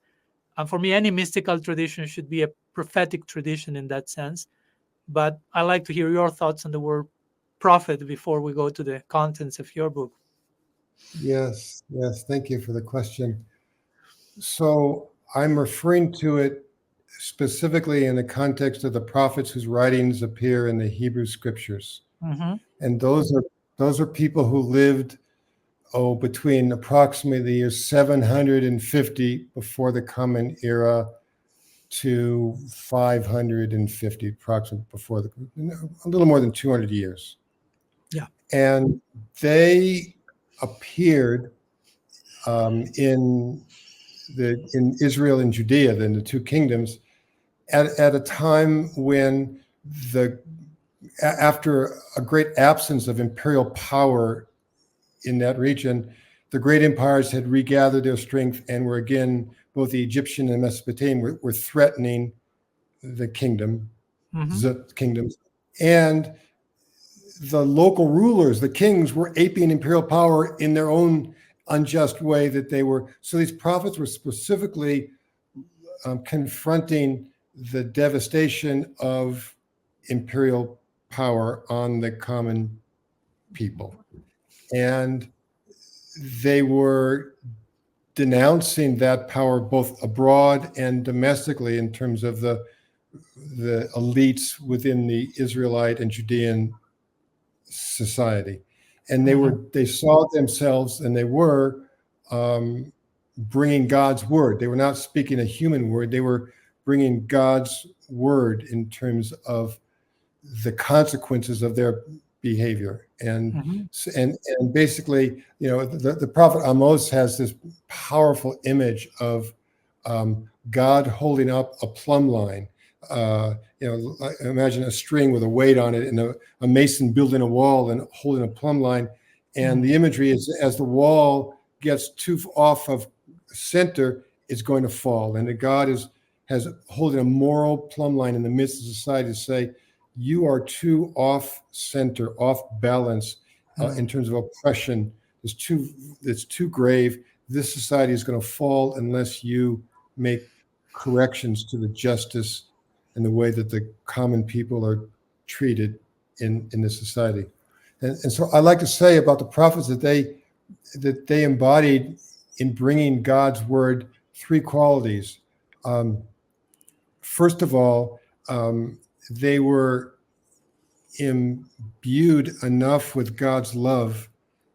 And for me, any mystical tradition should be a prophetic tradition in that sense. But I like to hear your thoughts on the word prophet before we go to the contents of your book. Yes. Yes. Thank you for the question. So I'm referring to it specifically in the context of the prophets whose writings appear in the Hebrew scriptures. Mm-hmm. And those are people who lived between approximately the year 750 before the Common Era to 550 approximately before a little more than 200 years. Yeah. And they appeared in Israel and Judea, then the two kingdoms, at a time when after a great absence of imperial power in that region, the great empires had regathered their strength and were again, both the Egyptian and Mesopotamian were threatening the kingdoms. And the local rulers, the kings, were aping imperial power in their own unjust way that they were. So these prophets were specifically confronting the devastation of imperial power on the common people. And they were denouncing that power both abroad and domestically in terms of the elites within the Israelite and Judean society. And they saw themselves, and they were bringing God's word. They were not speaking a human word. They were bringing God's word in terms of the consequences of their behavior. And basically, the prophet Amos has this powerful image of God holding up a plumb line. Imagine a string with a weight on it, and a mason building a wall and holding a plumb line. And the imagery is, as the wall gets too off of center, it's going to fall. And that God has holding a moral plumb line in the midst of society to say, you are too off center, off balance in terms of oppression. It's too grave. This society is going to fall unless you make corrections to the justice and the way that the common people are treated in this society. And so I like to say about the prophets that they embodied in bringing God's word three qualities. First of all, they were imbued enough with God's love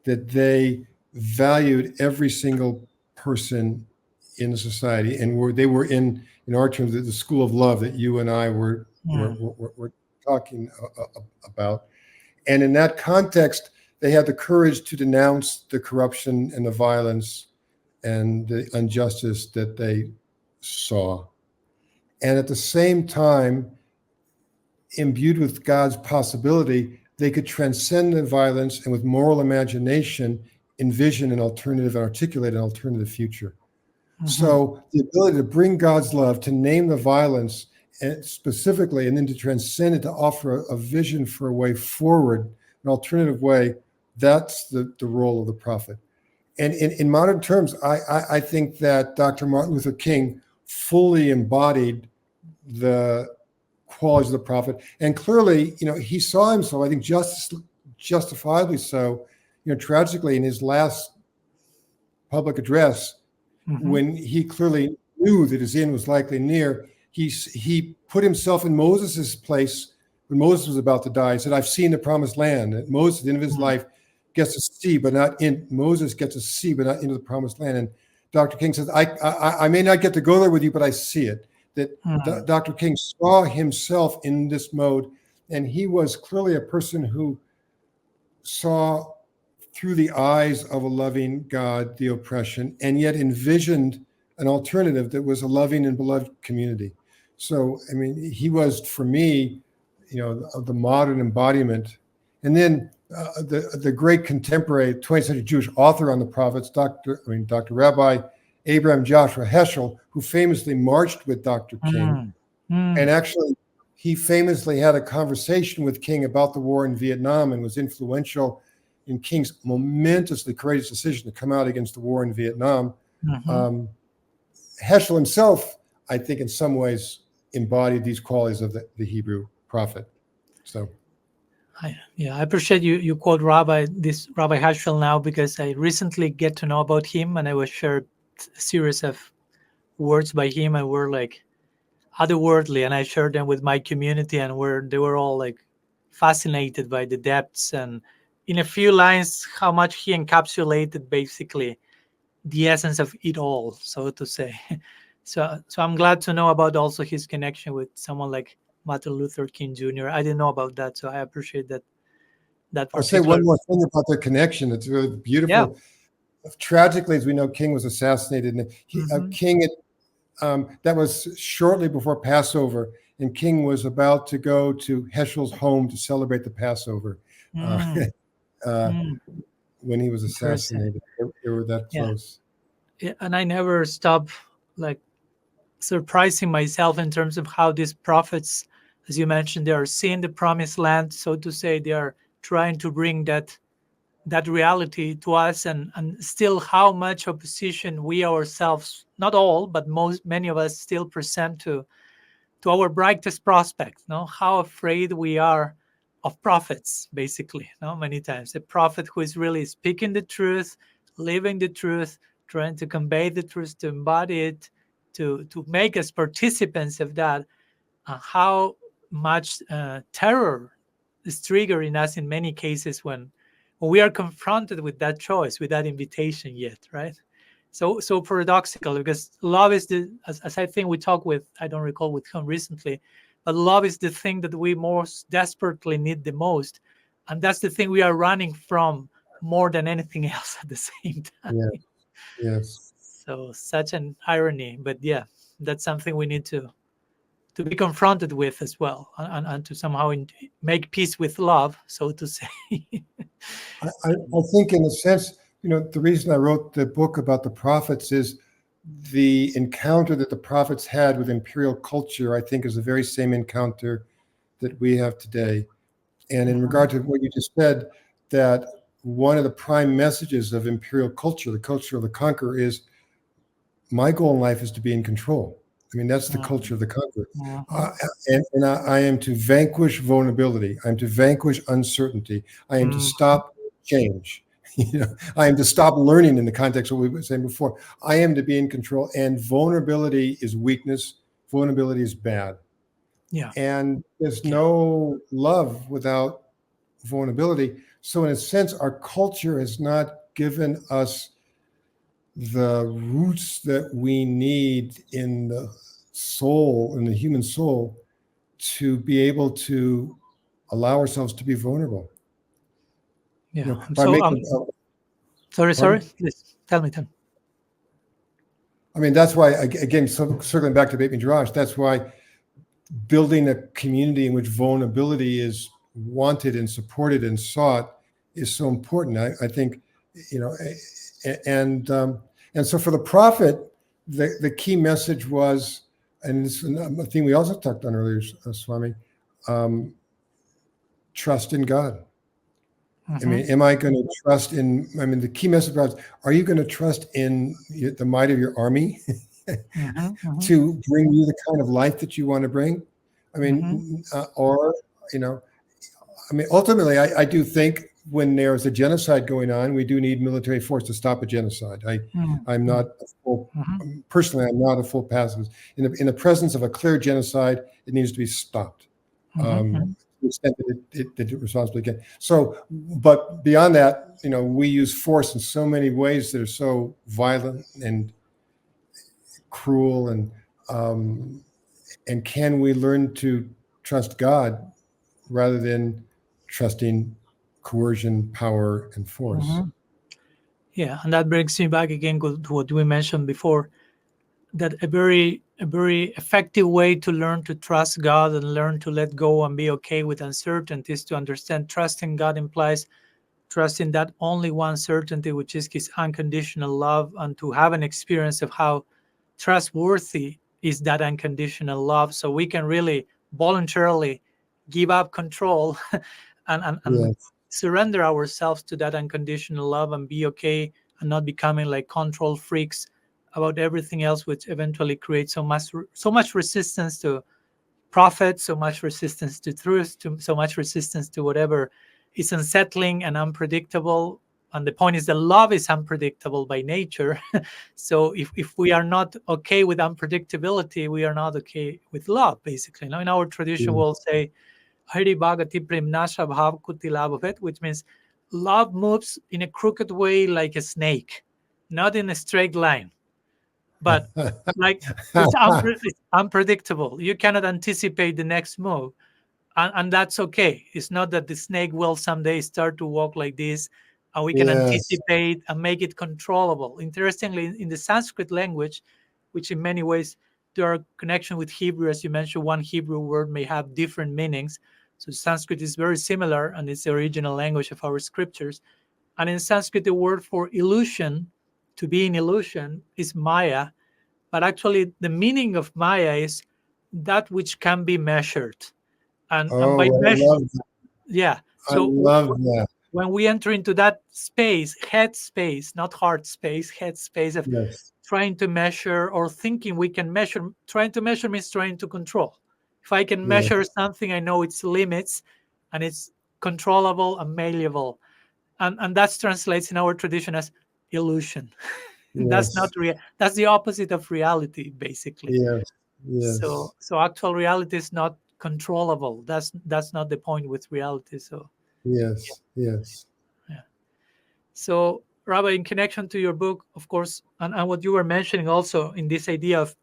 that they valued every single person in the society, and they were in our terms the school of love that you and I were talking about. And in that context, they had the courage to denounce the corruption and the violence and the injustice that they saw. And at the same time, imbued with God's possibility, they could transcend the violence and with moral imagination, envision an alternative and articulate an alternative future. So the ability to bring God's love, to name the violence and specifically, and then to transcend it, to offer a vision for a way forward, an alternative way, that's the role of the prophet. And in modern terms, I think that Dr. Martin Luther King fully embodied the qualities of the prophet. And clearly, he saw himself, I think justifiably so, tragically in his last public address, when he clearly knew that his end was likely near, he put himself in Moses' place when Moses was about to die. He said, I've seen the promised land. And Moses, at the end of his life, gets to see, but not in. Moses gets to see, but not into the promised land. And Dr. King says, I may not get to go there with you, but I see it. That Dr. King saw himself in this mode, and he was clearly a person who saw through the eyes of a loving God the oppression, and yet envisioned an alternative that was a loving and beloved community. So, I mean, he was, for me, the modern embodiment. And then the great contemporary 20th century Jewish author on the prophets, Dr. Rabbi Abraham Joshua Heschel, who famously marched with Dr. King. And actually, he famously had a conversation with King about the war in Vietnam and was influential in King's momentously courageous decision to come out against the war in Vietnam. Heschel himself, I think, in some ways embodied these qualities of the Hebrew prophet. So, I appreciate you quote Rabbi Heschel now, because I recently get to know about him, and I was shared a series of words by him, and were like otherworldly, and I shared them with my community, and they were all like fascinated by the depths, and in a few lines how much he encapsulated basically the essence of it all, so to say. So I'm glad to know about also his connection with someone like Martin Luther King Jr. I didn't know about that, so I appreciate that. I'll say one more thing about their connection. It's really beautiful. Yeah. Tragically, as we know, King was assassinated, and King that was shortly before Passover, and King was about to go to Heschel's home to celebrate the Passover when he was assassinated. They were that close. Yeah, and I never stop like surprising myself in terms of how these prophets, as you mentioned, they are seeing the promised land, so to say. They are trying to bring that reality to us, and still how much opposition we ourselves, not all, but many of us, still present to our brightest prospect. How afraid we are of prophets, basically. Many times a prophet who is really speaking the truth, living the truth, trying to convey the truth, to embody it, to make us participants of that, and how much terror is triggering us in many cases when we are confronted with that choice, with that invitation yet, right? So paradoxical, because love is as I think we talked with, I don't recall with whom recently, but love is the thing that we most desperately need the most, and that's the thing we are running from more than anything else at the same time. Yeah. Yes. So such an irony, but yeah, that's something we need to be confronted with as well, and to somehow make peace with love, so to say. I think, in a sense, the reason I wrote the book about the prophets is the encounter that the prophets had with imperial culture, I think, is the very same encounter that we have today. And in regard to what you just said, that one of the prime messages of imperial culture, the culture of the conqueror, is my goal in life is to be in control. I mean, that's the culture of the conqueror. And I am to vanquish vulnerability. I'm to vanquish uncertainty. I am to stop change. I am to stop learning, in the context of what we were saying before. I am to be in control, and vulnerability is weakness. Vulnerability is bad. Yeah. And there's no love without vulnerability. So in a sense, our culture has not given us the roots that we need in the soul, in the human soul, to be able to allow ourselves to be vulnerable. Yeah. By making, Sorry. Please tell me. I mean, that's why, again, circling back to Beit Midrash, that's why building a community in which vulnerability is wanted and supported and sought is so important. I think, and so for the prophet, the key message was, and this is a thing we also talked on earlier, Swami, trust in God. I mean, am I going to trust in? I mean, the key message was: are you going to trust in the might of your army to bring you the kind of life that you want to bring? I mean, ultimately, I do think when there's a genocide going on, we do need military force to stop a genocide. I'm not a full, personally, I'm not a full pacifist. In the presence of a clear genocide, it needs to be stopped. To the extent that it responsibly can. So, but beyond that, we use force in so many ways that are so violent and cruel, and can we learn to trust God rather than trusting coercion, power, and force? Yeah, and that brings me back again to what we mentioned before, that a very effective way to learn to trust God and learn to let go and be okay with uncertainty is to understand trusting God implies trusting that only one certainty, which is His unconditional love, and to have an experience of how trustworthy is that unconditional love, so we can really voluntarily give up control and surrender ourselves to that unconditional love and be okay, and not becoming like control freaks about everything else, which eventually creates so much resistance to prophet, so much resistance to truth, so much resistance to whatever is unsettling and unpredictable. And the point is that love is unpredictable by nature. So if we are not okay with unpredictability, we are not okay with love, basically. In our tradition, we'll say, Hari Bhagati Premnasha Bhav Kutilabhavet, which means love moves in a crooked way like a snake, not in a straight line, but like it's unpredictable. You cannot anticipate the next move. And that's okay. It's not that the snake will someday start to walk like this, and we can anticipate and make it controllable. Interestingly, in the Sanskrit language, which in many ways, to our connection with Hebrew, as you mentioned, one Hebrew word may have different meanings. So Sanskrit is very similar, and it's the original language of our scriptures. And in Sanskrit, the word for illusion, to be in illusion, is Maya. But actually, the meaning of Maya is that which can be measured. And by measure, yeah. So when we enter into that space, head space, not heart space, head space of trying to measure or thinking we can measure, trying to measure means trying to control. If I can measure something, I know its limits and it's controllable and malleable. And that translates in our tradition as illusion. That's not Yes. that's the opposite of reality, basically. Yes. Yes. So actual reality is not controllable. That's not the point with reality. So Yes. Yes. yeah. So Rabbi, in connection to your book, of course, and what you were mentioning also in this idea of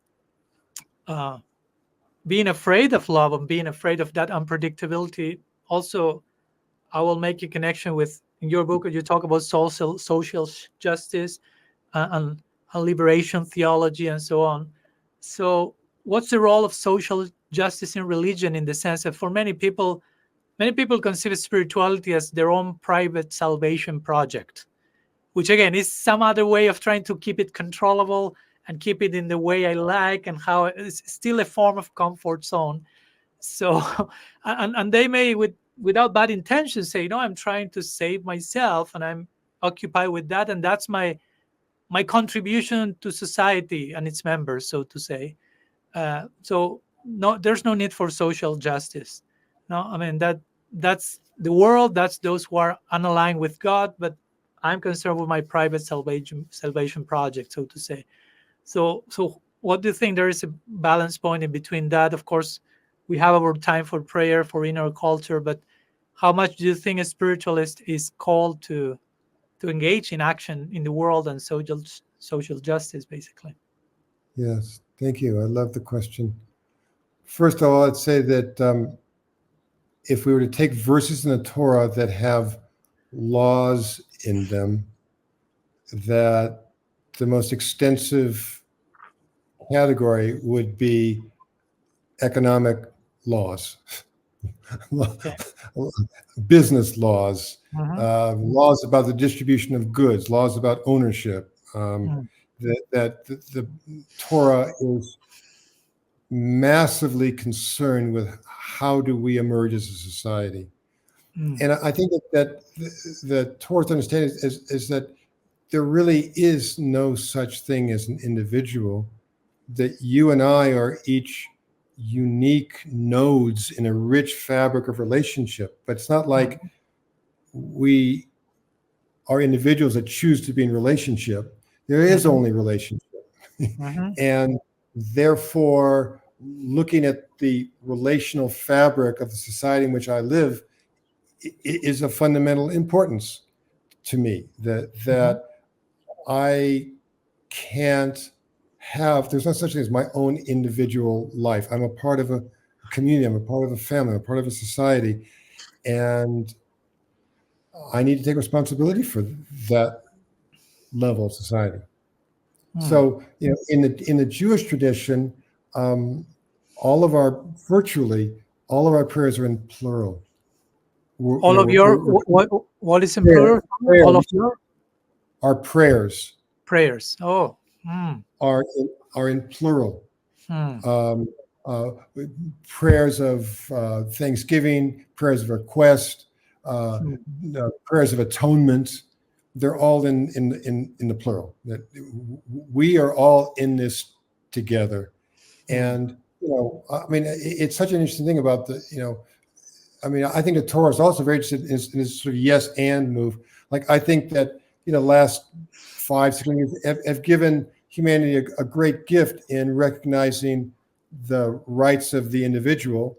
uh, being afraid of love and being afraid of that unpredictability, also I will make a connection with in your book. You talk about social justice and liberation theology and so on. So, what's the role of social justice in religion? In the sense that for many people consider spirituality as their own private salvation project, which again is some other way of trying to keep it controllable and keep it in the way I like and how it's still a form of comfort zone. So and they may without bad intentions say, no, I'm trying to save myself and I'm occupied with that, and that's my contribution to society and its members, so to say. So no, there's no need for social justice. No, I mean that's the world, that's those who are unaligned with God, but I'm concerned with my private salvation project, so to say. So what do you think? There is a balance point in between that. Of course, we have our time for prayer, for inner culture, but how much do you think a spiritualist is called to engage in action in the world and social justice, basically? Yes. Thank you. I love the question. First of all, I'd say that if we were to take verses in the Torah that have laws in them, that the most extensive category would be economic laws, Okay. business laws, Mhm. laws about the distribution of goods, laws about ownership. Mm, That the Torah is massively concerned with how do we emerge as a society. mm, And I think that the Torah's understanding is that there really is no such thing as an individual, that you and I are each unique nodes in a rich fabric of relationship. But it's not like mhm, we are individuals that choose to be in relationship. There is mhm, only relationship. mhm, And therefore, looking at the relational fabric of the society in which I live is of fundamental importance to me. mhm, That I can't have, there's no such thing as my own individual life. I'm a part of a community, I'm a part of a family, I'm a part of a society, and I need to take responsibility for that level of society. mm. So, in the Jewish tradition, um, virtually all of our prayers are in plural. All of your We're what is in prayer, plural? All of prayers, your our prayers prayers. Oh, mm, are in plural. mm, Um, uh, Prayers of thanksgiving, prayers of request, uh, mm, prayers of atonement. They're all in the plural. That we are all in this together. mm, And I mean, it's such an interesting thing about I mean, I think the Torah is also very interested in this sort of yes and move. Like, I think that last 5-6 years have given humanity a great gift in recognizing the rights of the individual,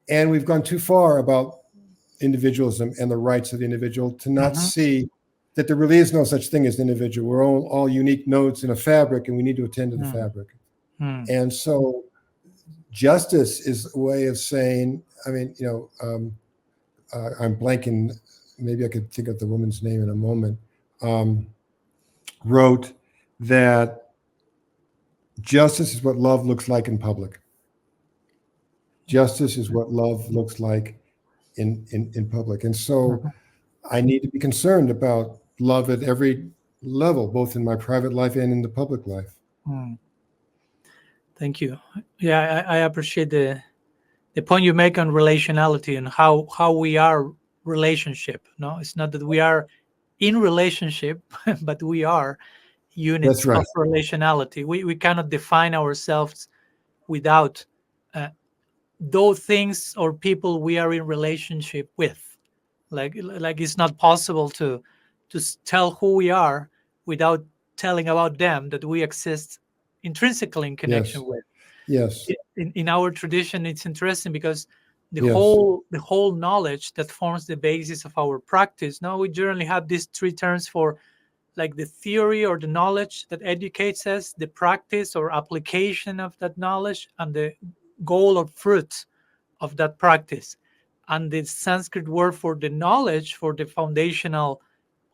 and we've gone too far about individualism and the rights of the individual to not mhm, see that there really is no such thing as an individual. We're all unique nodes in a fabric, and we need to attend to the mm, fabric. mm, And so, justice is a way of saying, I mean, I'm blanking. Maybe I could think of the woman's name in a moment. Um, Wrote that justice is what love looks like in public. Justice is what love looks like in public. And so mhm, I need to be concerned about love at every level, both in my private life and in the public life. mm. Thank you. Yeah, I appreciate the point you make on relationality and how we are relationship. No, it's not that we are in relationship, but we are That's units right. of relationality. We cannot define ourselves without uh, those things or people we are in relationship with. Like it's not possible to tell who we are without telling about them that we exist intrinsically in connection Yes. with. Yes. In our tradition, it's interesting because the Yes. whole knowledge that forms the basis of our practice. Now we generally have these three terms for like the theory or the knowledge that educates us, the practice or application of that knowledge, and the goal or fruit of that practice. And the Sanskrit word for the knowledge, for the foundational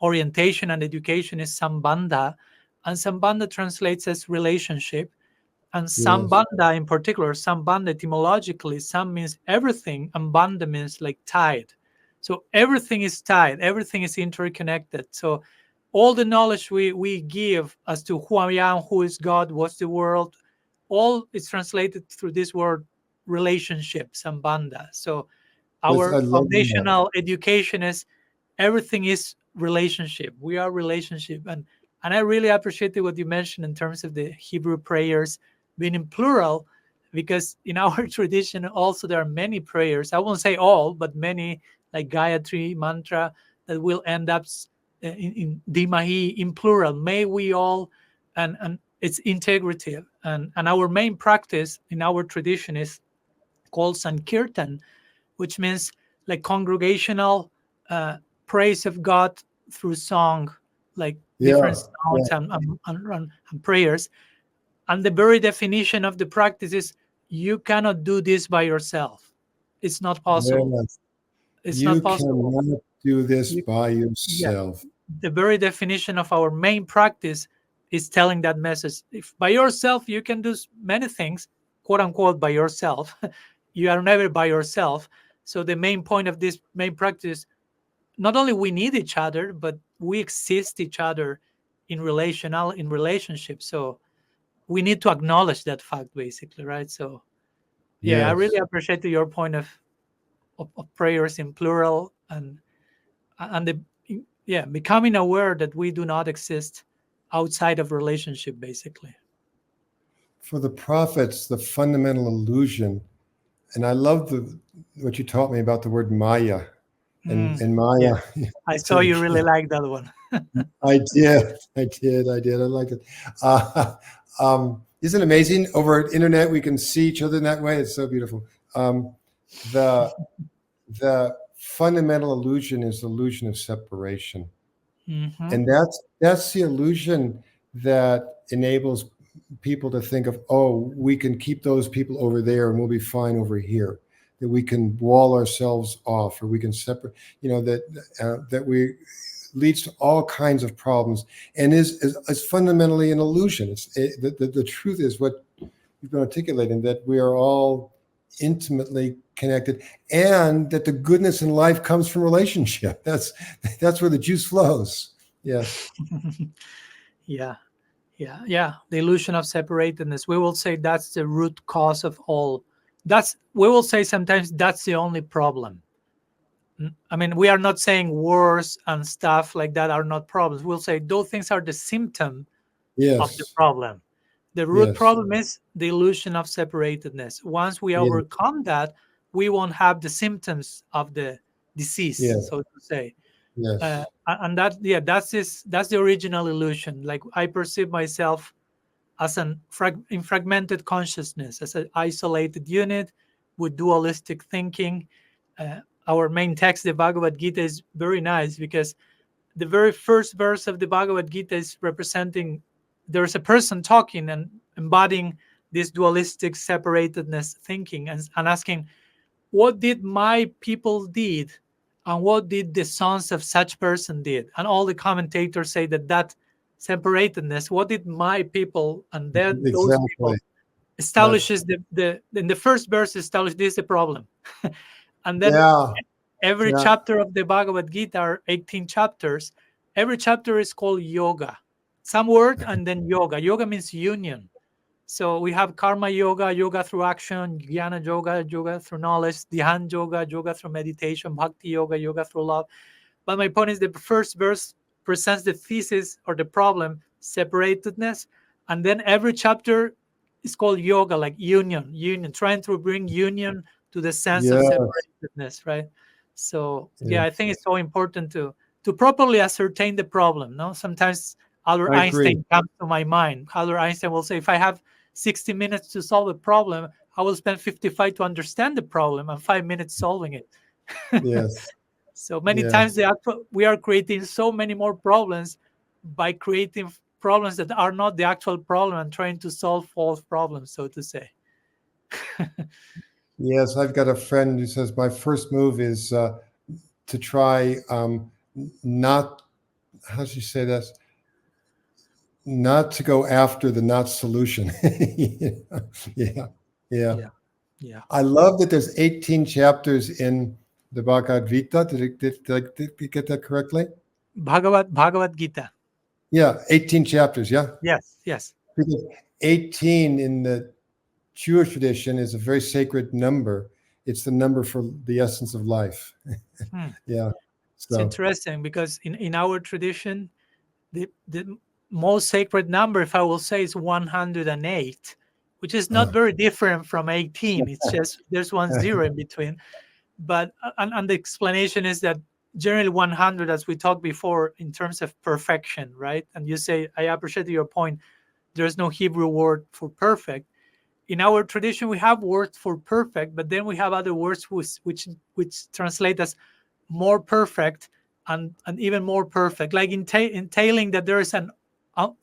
orientation and education, is sambandha. And sambandha translates as relationship. And Yes. sambandha in particular, sambandha etymologically, sam means everything, and bandha means like tied. So everything is tied, everything is interconnected. So all the knowledge we give as to who I am, who is God, what's the world, all is translated through this word relationship, sambandha. So Yes. our I love that. foundational education is everything is relationship. We are relationship. And I really appreciated what you mentioned in terms of the Hebrew prayers being in plural, because in our tradition also there are many prayers. I won't say all, but many, like Gayatri mantra, that will end up in Dimahi in plural. May we all, and it's integrative. And our main practice in our tradition is called Sankirtan, which means like congregational uh, praise of God through song, like different Yeah. sounds and prayers. And the very definition of the practice is you cannot do this by yourself. It's not possible. Yes. It's You not possible. cannot do this You, by yeah, yourself. the very definition of our main practice is telling that message. If by yourself you can do many things, quote unquote, by yourself, you are never by yourself. So the main point of this main practice, not only we need each other, but we exist each other in relationship. So we need to acknowledge that fact, basically, right? So yeah, I really Yes. appreciate your point of prayers in plural, and the yeah, becoming aware that we do not exist outside of relationship, basically. For the prophets, the fundamental illusion, and I love what you taught me about the word Maya. And Mm, yeah, Maya, I to saw the you really like that one. I did. I liked it. Isn't it amazing? Over internet, we can see each other in that way. It's so beautiful. The the fundamental illusion is the illusion of separation, Hmm. and that's the illusion that enables people to think of, oh, we can keep those people over there and we'll be fine over here. That we can wall ourselves off, or we can separate. That we leads to all kinds of problems, and is fundamentally an illusion. The truth is what you've been articulating, that we are all intimately connected, and that the goodness in life comes from relationship. That's where the juice flows. Yes. Yeah, yeah. The illusion of separatedness. We will say that's the root cause of all. We will say sometimes that's the only problem. I mean, we are not saying wars and stuff like that are not problems. We'll say those things are the symptom of the Yes. problem. The root Yes. problem is the illusion of separatedness. Once we Yes. overcome that, we won't have the symptoms of the disease, Yes. so to say. Yes. And that's the original illusion. Like I perceive myself as in fragmented consciousness, as an isolated unit with dualistic thinking. Uh, our main text, the Bhagavad Gita, is very nice because the very first verse of the Bhagavad Gita is representing there's a person talking and embodying this dualistic separatedness thinking, and asking, what did my people did and what did the sons of such person did? And all the commentators say that separatedness, what did my people and then those Exactly. people That's establishes the in the first verse establishes this is the problem. And then yeah. every Yeah. chapter of the Bhagavad Gita are 18 chapters. Every chapter is called yoga. Some word and then yoga. Yoga means union. So we have karma yoga, yoga through action, jnana yoga, yoga through knowledge, dhyan yoga, yoga through meditation, bhakti yoga, yoga through love. But my point is the first verse presents the thesis or the problem, separatedness, and then every chapter is called yoga, like union, trying to bring union to the sense of Yes. separatedness, right? So yeah, I Yes. think it's so important to properly ascertain the problem. No, sometimes Albert I agree. Einstein comes to my mind. Albert Einstein will say, if I have 60 minutes to solve a problem, I will spend 55 to understand the problem and 5 minutes solving it. Yes. So many Yeah. times we are creating so many more problems by creating problems that are not the actual problem and trying to solve false problems, so to say. Yes, I've got a friend who says my first move is to try not, how does she say this? Not to go after the not solution. Yeah, yeah. Yeah. Yeah. I love that there's 18 chapters in the Bhagavad Gita. Did I get that correctly? Bhagavad Gita. Yeah, 18 chapters. Yeah, Yes. Yes. because 18 in the Jewish tradition is a very sacred number. It's the number for the essence of life. Hmm. Yeah. It's So interesting because in our tradition, the most sacred number, if I will say, is 108, which is not very different from 18. It's just there's one zero in between. But and the explanation is that generally 100, as we talked before, in terms of perfection, right? And you say, I appreciate your point. There's no Hebrew word for perfect. In our tradition, we have words for perfect, but then we have other words which translate as more perfect and even more perfect, like entailing that there is an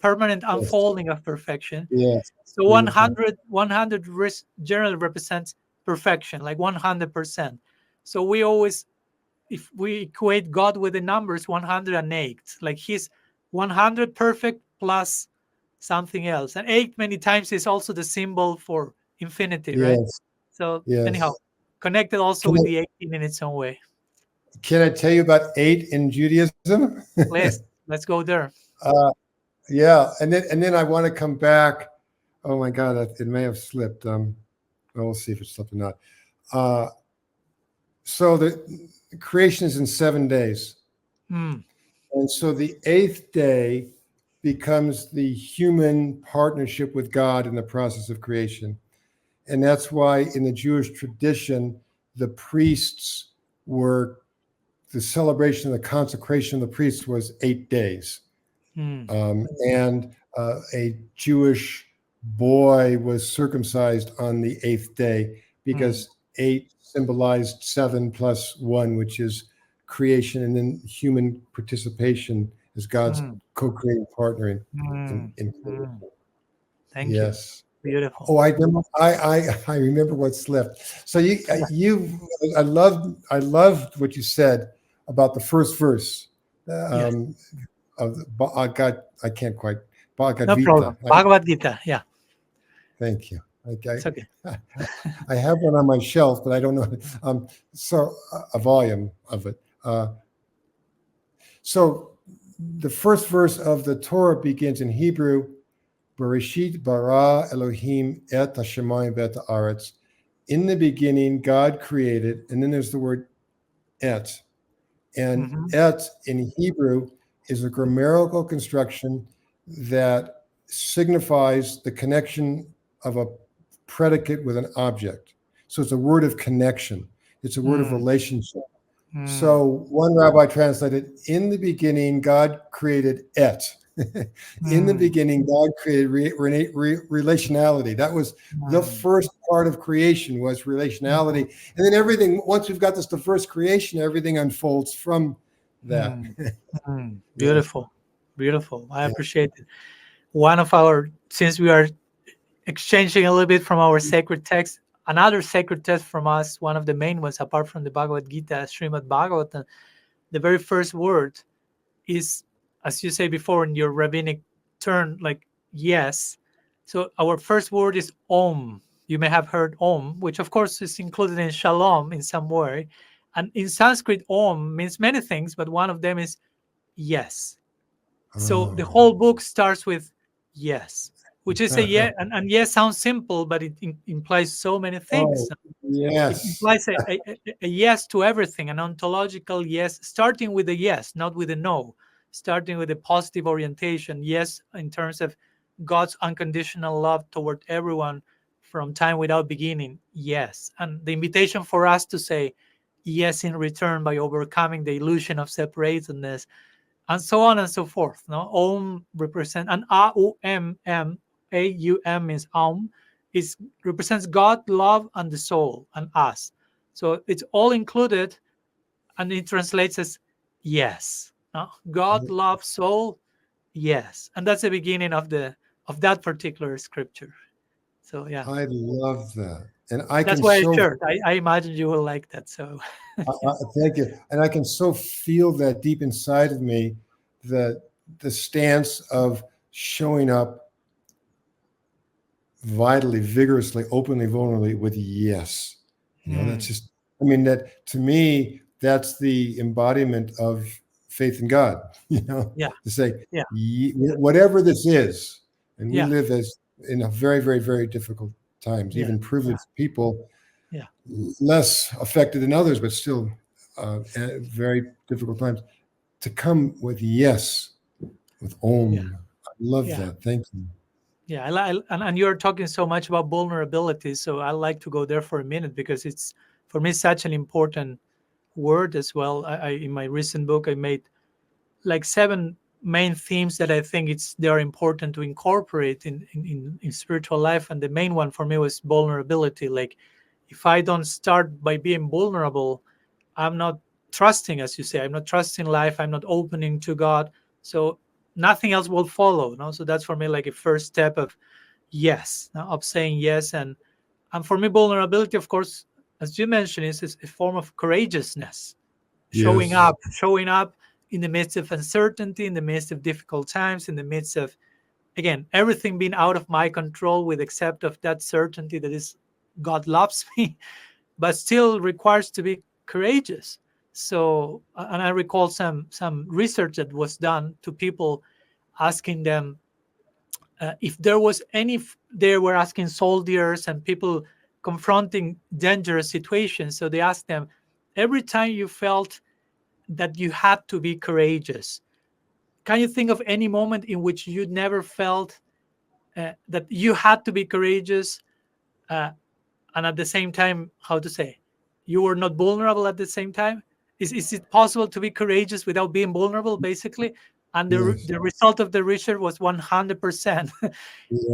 permanent yes, unfolding of perfection. yes, So beautiful. 100 generally represents perfection, like 100%. So we always, if we equate God with the numbers 108, like he's 100 perfect plus something else. And 8 many times is also the symbol for infinity, right? Yes, So anyhow, yes. connected also Can with I, the 18 in its own way. can I tell you about 8 in Judaism? Let's go there. Yeah, and then I want to come back. Oh my God, it may have slipped. Well, we'll see if it slipped or not. Uh, so the creation is in 7 days, Hmm. and so the 8th day becomes the human partnership with God in the process of creation, and that's why in the Jewish tradition, the priests were the celebration of the consecration of the priests was 8 days. Hmm. And a Jewish boy was circumcised on the 8th day because 8 symbolized 7 plus 1, which is creation, and then human participation as God's Hmm. co-creating partner Hmm. in Hmm. creation. Thank you. Yes. Beautiful. Oh, I remember what's left. So I loved what you said about the first verse. Yes. Um, of I can't quite Bhagavad No Gita. problem. Bhagavad Gita. Yeah. Thank you. It's okay. I have one on my shelf, but I don't know. So a volume of it. So the first verse of the Torah begins in Hebrew, Bereshit bara Elohim et hashemayim v'et haaretz. In the beginning, God created, and then there's the word et. And Mm-hmm. et in Hebrew is a grammatical construction that signifies the connection of a predicate with an object. So it's a word of connection, it's a word of Mm. relationship. Mm. So one rabbi translated, in the beginning, God created et. In the Mm. beginning, God created relationality. That was the Mm. first part of creation was relationality. And then everything, once we've got this the first creation, everything unfolds from that. Mm. Mm. Yes. Beautiful. Beautiful. I Yeah. appreciate it. One of our, since we are exchanging a little bit from our sacred text, another sacred text from us, one of the main ones, apart from the Bhagavad Gita, Srimad Bhagavatam, the very first word is, as you say before in your rabbinic term, like yes. So our first word is Om. You may have heard Om, which of course is included in Shalom in some way. And in Sanskrit, Om means many things, but one of them is yes. So the Oh. whole book starts with yes, which is a yeah, and yes sounds simple, but it implies so many Oh, things. It yes. implies a yes to everything, an ontological yes, starting with a yes, not with a no, starting with a positive orientation. Yes, in terms of God's unconditional love toward everyone from time without beginning. Yes. And the invitation for us to say yes in return by overcoming the illusion of separatedness and so on and so forth. No, Om represent, and Aum means Aum, is represents God, love, and the soul, and us. So it's all included, and it translates as yes. No? God, love, soul, yes, and that's the beginning of that particular scripture. So yeah, I love that, and I that's can why I so shared. I imagine you will like that. So thank you, and I can so feel that deep inside of me, that the stance of showing up vitally, vigorously, openly, vulnerably with yes. That's just, I mean, that to me, that's the embodiment of faith in God, yeah, to say, yeah, whatever this is, and we yeah, live as in a very, very, very difficult times, yeah, even privileged people, yeah, less affected than others, but still at very difficult times, to come with yes, with yeah, Om. I love yeah. that. Thank you. Yeah, and you're talking so much about vulnerability, so I like to go there for a minute because it's for me such an important word as well. I in my recent book I made like 7 main themes that I think they are important to incorporate in spiritual life, and the main one for me was vulnerability. Like if I don't start by being vulnerable, I'm not trusting, as you say, I'm not trusting life, I'm not opening to God. So nothing else will follow. No? So that's for me like a first step of yes, of saying yes. And for me, vulnerability, of course, as you mentioned, is a form of courageousness, Yes. showing up in the midst of uncertainty, in the midst of difficult times, in the midst of, again, everything being out of my control, with except of that certainty that is God loves me, but still requires to be courageous. So, and I recall some research that was done to people, asking them if there was any. They were asking soldiers and people confronting dangerous situations. So they asked them, every time you felt that you had to be courageous, can you think of any moment in which you never felt that you had to be courageous, uh, and at the same time, how to say, you were not vulnerable at the same time? Is it possible to be courageous without being vulnerable, basically? And Yes. the result of the research was 100%.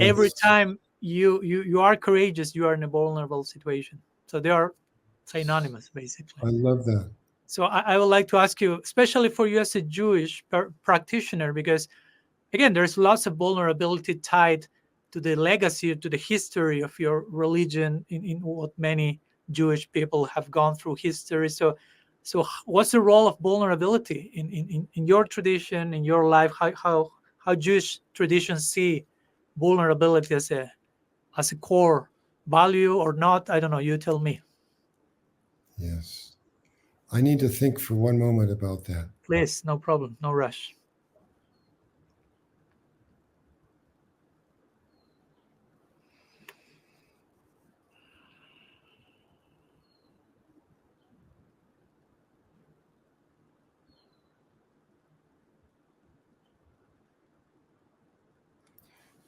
Every Yes. time you are courageous, you are in a vulnerable situation. So they are synonymous, basically. I love that. So I would like to ask you, especially for you as a Jewish practitioner, because again, there's lots of vulnerability tied to the legacy, to the history of your religion, in what many Jewish people have gone through history. So what's the role of vulnerability in your tradition, in your life? How Jewish traditions see vulnerability as a core value or not? I don't know. You tell me, Yes. I need to think for one moment about that. please. No problem. No rush.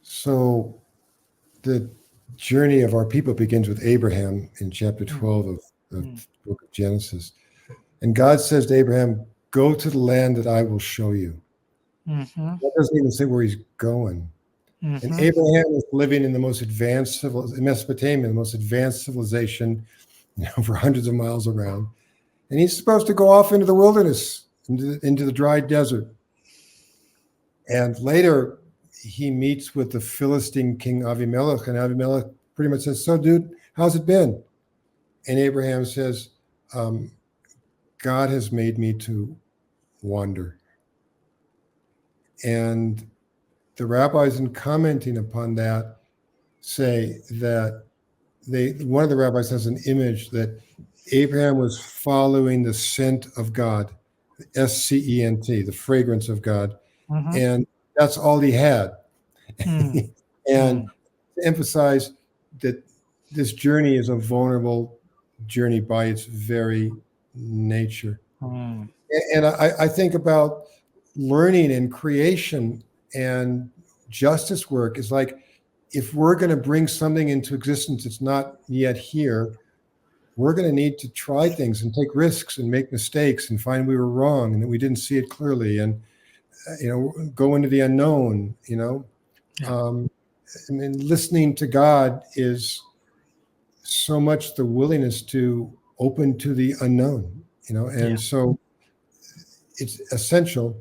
So the journey of our people begins with Abraham in chapter Mm, 12 of the mm, book of Genesis. And God says to Abraham, go to the land that I will show you. mhm, That doesn't even say where he's going. And mhm, Abraham is living in the most advanced in Mesopotamia, the most advanced civilization, for hundreds of miles around. And he's supposed to go off into the wilderness, into the dry desert. And later, he meets with the Philistine king Avimelech, and Avimelech pretty much says, "So, dude, how's it been?" And Abraham says, "God has made me to wander." And the rabbis, in commenting upon that, say that one of the rabbis has an image that Abraham was following the scent of God, SCENT, the fragrance of God, mhm, and that's all he had. mm, And mm, to emphasize that this journey is a vulnerable journey by its very nature. mm. And I think about learning and creation and justice work is like, if we're going to bring something into existence that's not yet here, we're going to need to try things and take risks and make mistakes and find we were wrong and that we didn't see it clearly. And go into the unknown. I mean, listening to God is so much the willingness to open to the unknown, and so it's essential.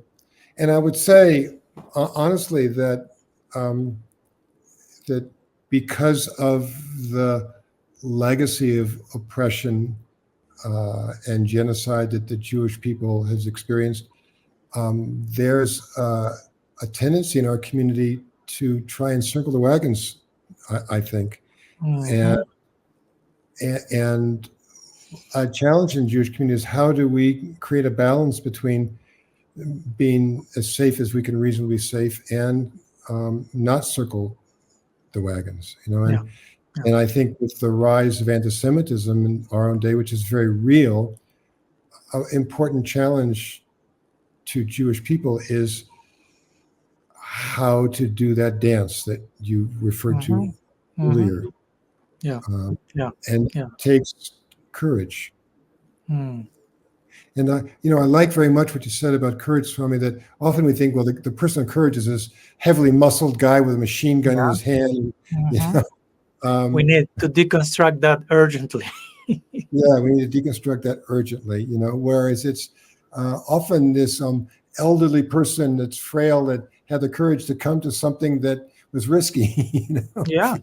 And I would say, honestly, that that because of the legacy of oppression and genocide that the Jewish people has experienced, there's a tendency in our community to try and circle the wagons, I think. And a challenge in the Jewish community is, how do we create a balance between being as safe as we can reasonably be safe and not circle the wagons, And I think with the rise of anti-Semitism in our own day, which is very real, an important challenge to Jewish people is how to do that dance that you referred to earlier. And it takes courage. And I like very much what you said about courage, Swami, that often we think, well, the person of courage is this heavily muscled guy with a machine gun in his hand. We need to deconstruct that urgently. Yeah, we need to deconstruct that urgently, whereas it's often this elderly person that's frail that had the courage to come to something that was risky. Yeah.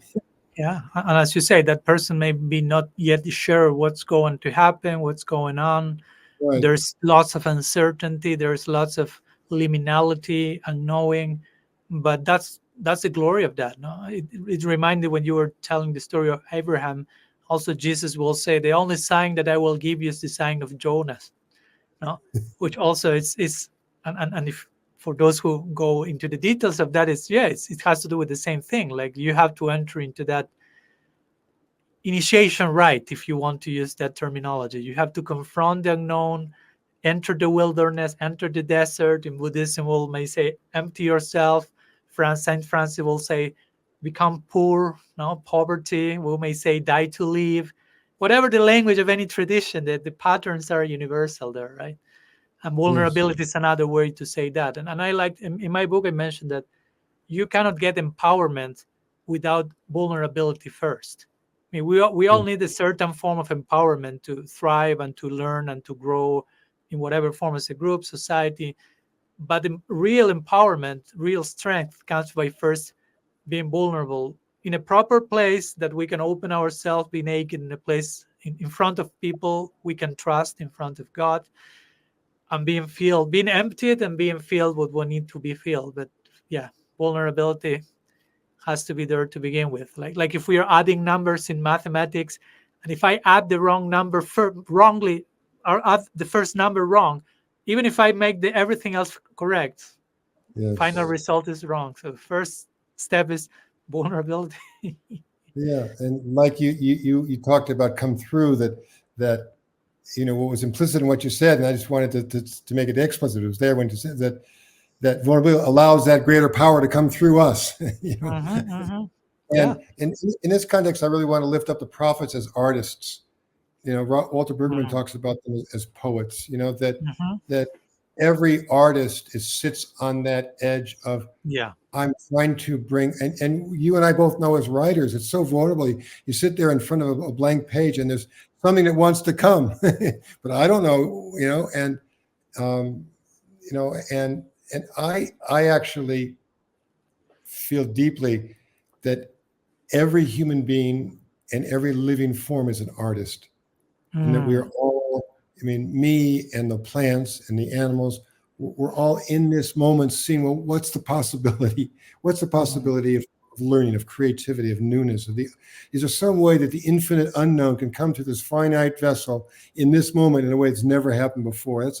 And as you say, that person may be not yet sure what's going to happen, what's going on. Right. There's lots of uncertainty. There's lots of liminality, unknowing. But that's the glory of that. No, it reminded when you were telling the story of Abraham. Also, Jesus will say, the only sign that I will give you is the sign of Jonas. No, which also is and if for those who go into the details of that, it has to do with the same thing. Like, you have to enter into that initiation rite, if you want to use that terminology. You have to confront the unknown, enter the wilderness, enter the desert. In Buddhism, we may say, empty yourself. Saint Francis will say, become poor, poverty. We may say, die to live. Whatever the language of any tradition, the patterns are universal there, right? And vulnerability is another way to say that. And I like, in my book, I mentioned that you cannot get empowerment without vulnerability first. I mean, we all need a certain form of empowerment to thrive and to learn and to grow in whatever form, as a group, society. But the real empowerment, real strength comes by first being vulnerable in a proper place that we can open ourselves, be naked in a place in front of people we can trust, in front of God, and being emptied and being filled with what needs to be filled. But vulnerability has to be there to begin with. Like if we are adding numbers in mathematics, and if I add the wrong number wrongly, or add the first number wrong, even if I make everything else correct, final result is wrong. So the first step is vulnerability. Yeah, and like you talked about, come through that what was implicit in what you said, and I just wanted to make it explicit. It was there when you said that vulnerability allows that greater power to come through us. And in this context, I really want to lift up the prophets as artists. Walter Brueggemann talks about them as poets. That every artist sits on that edge of, I'm trying to bring, and you and I both know as writers, it's so vulnerable. You sit there in front of a blank page, and there's something that wants to come, but I don't know, and I actually feel deeply that every human being and every living form is an artist, and that we are all, me and the plants and the animals, we're all in this moment seeing, well, what's the possibility? What's the possibility of learning, of creativity, of newness? Is there some way that the infinite unknown can come to this finite vessel in this moment in a way that's never happened before?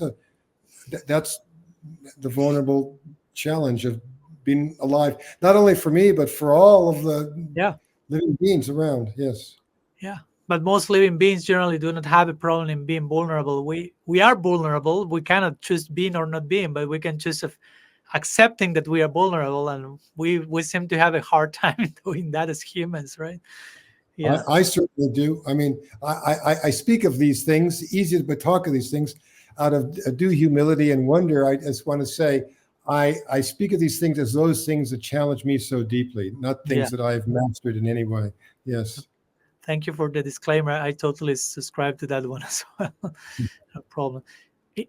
That's the vulnerable challenge of being alive, not only for me, but for all of the living beings around. Yes. Yeah. But most living beings generally do not have a problem in being vulnerable. We are vulnerable. We cannot choose being or not being, but we can choose accepting that we are vulnerable, and we seem to have a hard time doing that as humans, right? Yeah, I certainly do. I speak of these things, easy to talk of these things out of due humility and wonder. I just want to say, I speak of these things as those things that challenge me so deeply, not things that I've mastered in any way. Yes. Thank you for the disclaimer. I totally subscribe to that one as well. No problem.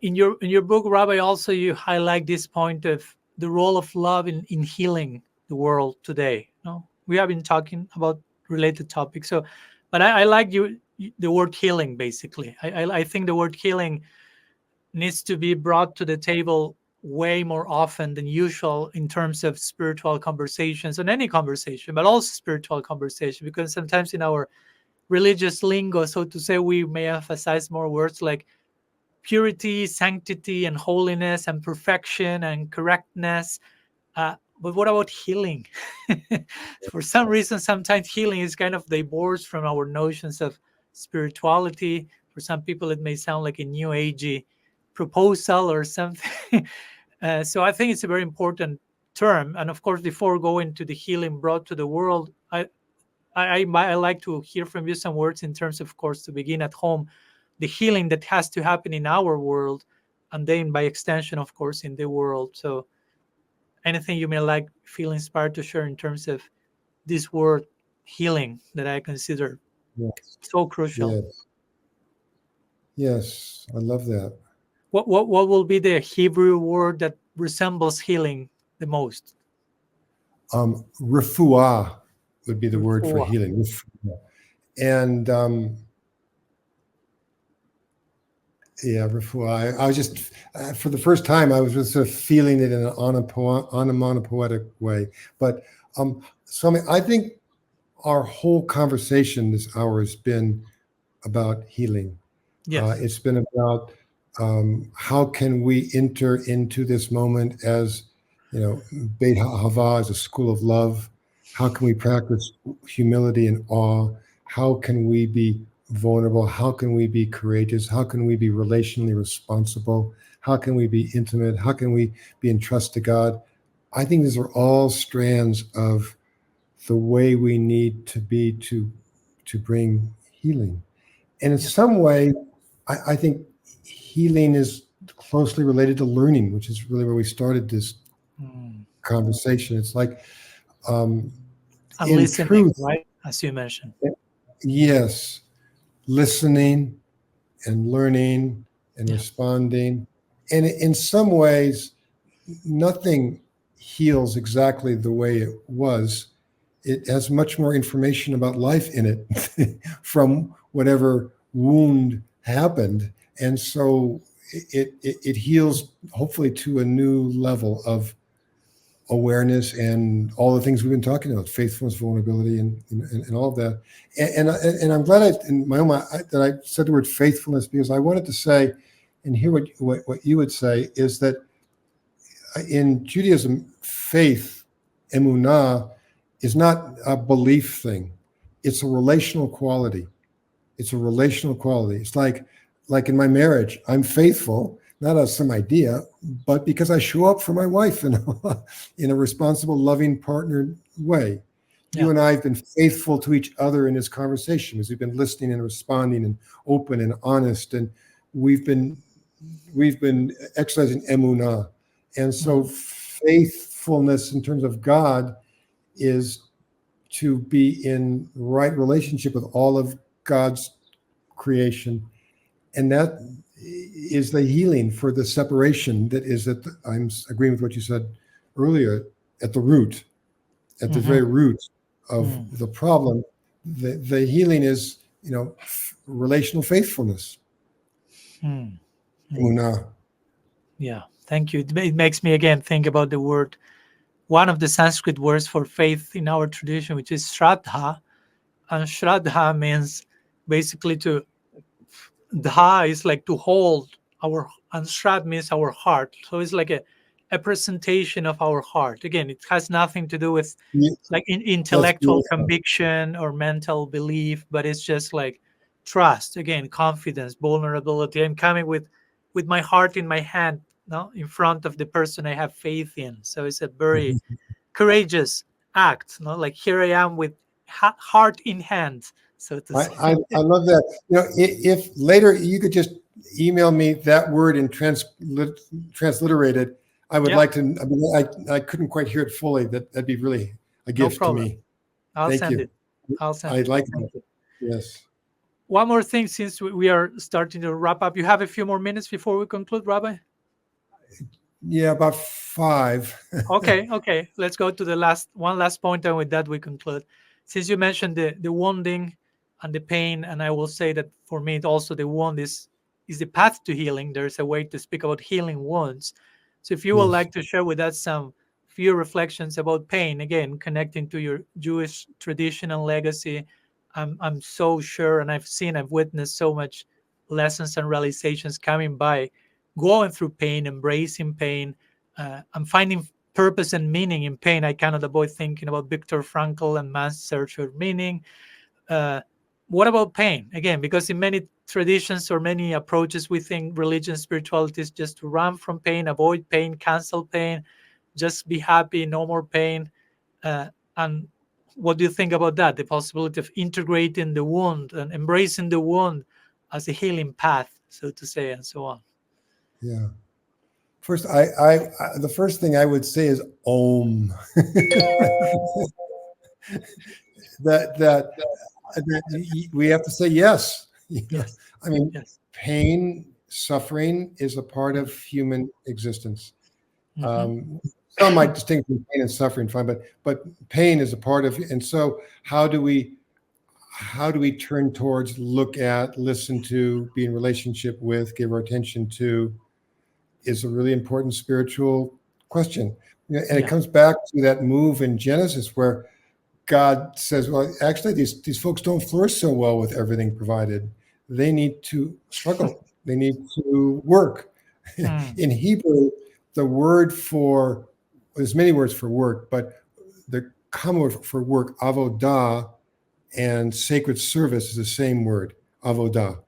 In your book, Rabbi, also you highlight this point of the role of love in healing the world today. No, we have been talking about related topics. So, but I like the word healing. Basically, I think the word healing needs to be brought to the table way more often than usual in terms of spiritual conversations and any conversation, but also spiritual conversation, because sometimes in our religious lingo, so to say, we may emphasize more words like purity, sanctity, and holiness, and perfection and correctness. But what about healing? For some reason, sometimes healing is kind of divorced from our notions of spirituality. For some people, it may sound like a new agey proposal or something. So I think it's a very important term. And of course, before going to the healing brought to the world, I like to hear from you some words in terms of course, to begin at home, the healing that has to happen in our world, and then by extension, of course, in the world. So anything you may like feel inspired to share in terms of this word healing that I consider so crucial. Yes, I love that. What will be the Hebrew word that resembles healing the most? Refuah would be the word for healing. And refuah. I was just, for the first time, I was just sort of feeling it in an onomatopoetic way. But Swami, I think our whole conversation this hour has been about healing. Yes. It's been about how can we enter into this moment as, Beit Hava as a school of love. How can we practice humility and awe? How can we be vulnerable? How can we be courageous? How can we be relationally responsible? How can we be intimate? How can we be in trust to God? I think these are all strands of the way we need to be to bring healing. And in some way, I think healing is closely related to learning, which is really where we started this conversation. It's like, and in listening, truth, right? As you mentioned. Yes, listening and learning and responding. And in some ways, nothing heals exactly the way it was. It has much more information about life in it from whatever wound happened. And so it heals hopefully to a new level of awareness and all the things we've been talking about, faithfulness, vulnerability, and all of that. And I'm glad in my own mind that I said the word faithfulness, because I wanted to say, and hear what you would say, is that in Judaism, faith, emunah, is not a belief thing. It's a relational quality. It's a relational quality. It's like in my marriage, I'm faithful, not as some idea, but because I show up for my wife in a responsible, loving, partnered way. You and I have been faithful to each other in this conversation as we've been listening and responding and open and honest, and we've been exercising emunah. And so faithfulness in terms of God is to be in right relationship with all of God's creation. And that is the healing for the separation that is I'm agreeing with what you said earlier, at the root, at the very root of the problem. The healing is, relational faithfulness. Yeah, thank you. It makes me again think about the word, one of the Sanskrit words for faith in our tradition, which is Shraddha. And Shraddha means basically Dha is like to hold our, and Shrad means our heart. So it's like a presentation of our heart. Again, it has nothing to do with like intellectual conviction or mental belief, but it's just like trust, again, confidence, vulnerability. I'm coming with my heart in my hand, no, in front of the person I have faith in. So it's a very courageous act, no, like here I am with heart in hand, so to say. I love that. If later you could just email me that word and transliterated, I would Yeah, like to. I mean, I couldn't quite hear it fully. That'd be really a no gift to problem. me. I'll Thank send you. it. I'll send I it. like Thank that. you. Yes. One more thing, since we are starting to wrap up, you have a few more minutes before we conclude, Rabbi? Yeah, about 5. Okay. Let's go to the one last point, and with that we conclude. Since you mentioned the wounding and the pain, and I will say that for me, also the wound is the path to healing. There's a way to speak about healing wounds. So if you would Yes. like to share with us some few reflections about pain, again connecting to your Jewish tradition and legacy, I'm so sure, and I've witnessed so much lessons and realizations coming by going through pain, embracing pain. I'm finding purpose and meaning in pain. I cannot avoid thinking about Viktor Frankl and man's search for meaning. Uh, what about pain? Again, because in many traditions or many approaches, we think religion, spirituality is just to run from pain, avoid pain, cancel pain, just be happy, no more pain. And what do you think about that? The possibility of integrating the wound and embracing the wound as a healing path, so to say, and so on. Yeah. First, the first thing I would say is Om. that we have to say yes. Yes. I mean, Yes. pain, suffering is a part of human existence. Mm-hmm. Some might distinguish pain and suffering, fine, but pain is a part of. And so, how do we turn towards, look at, listen to, be in relationship with, give our attention to, is a really important spiritual question. And it Yeah. comes back to that move in Genesis where God says, well, actually, these folks don't flourish so well with everything provided. They need to struggle. They need to work. Mm. In Hebrew, the word for, there's many words for work, but the common word for work, avodah, and sacred service is the same word, avodah.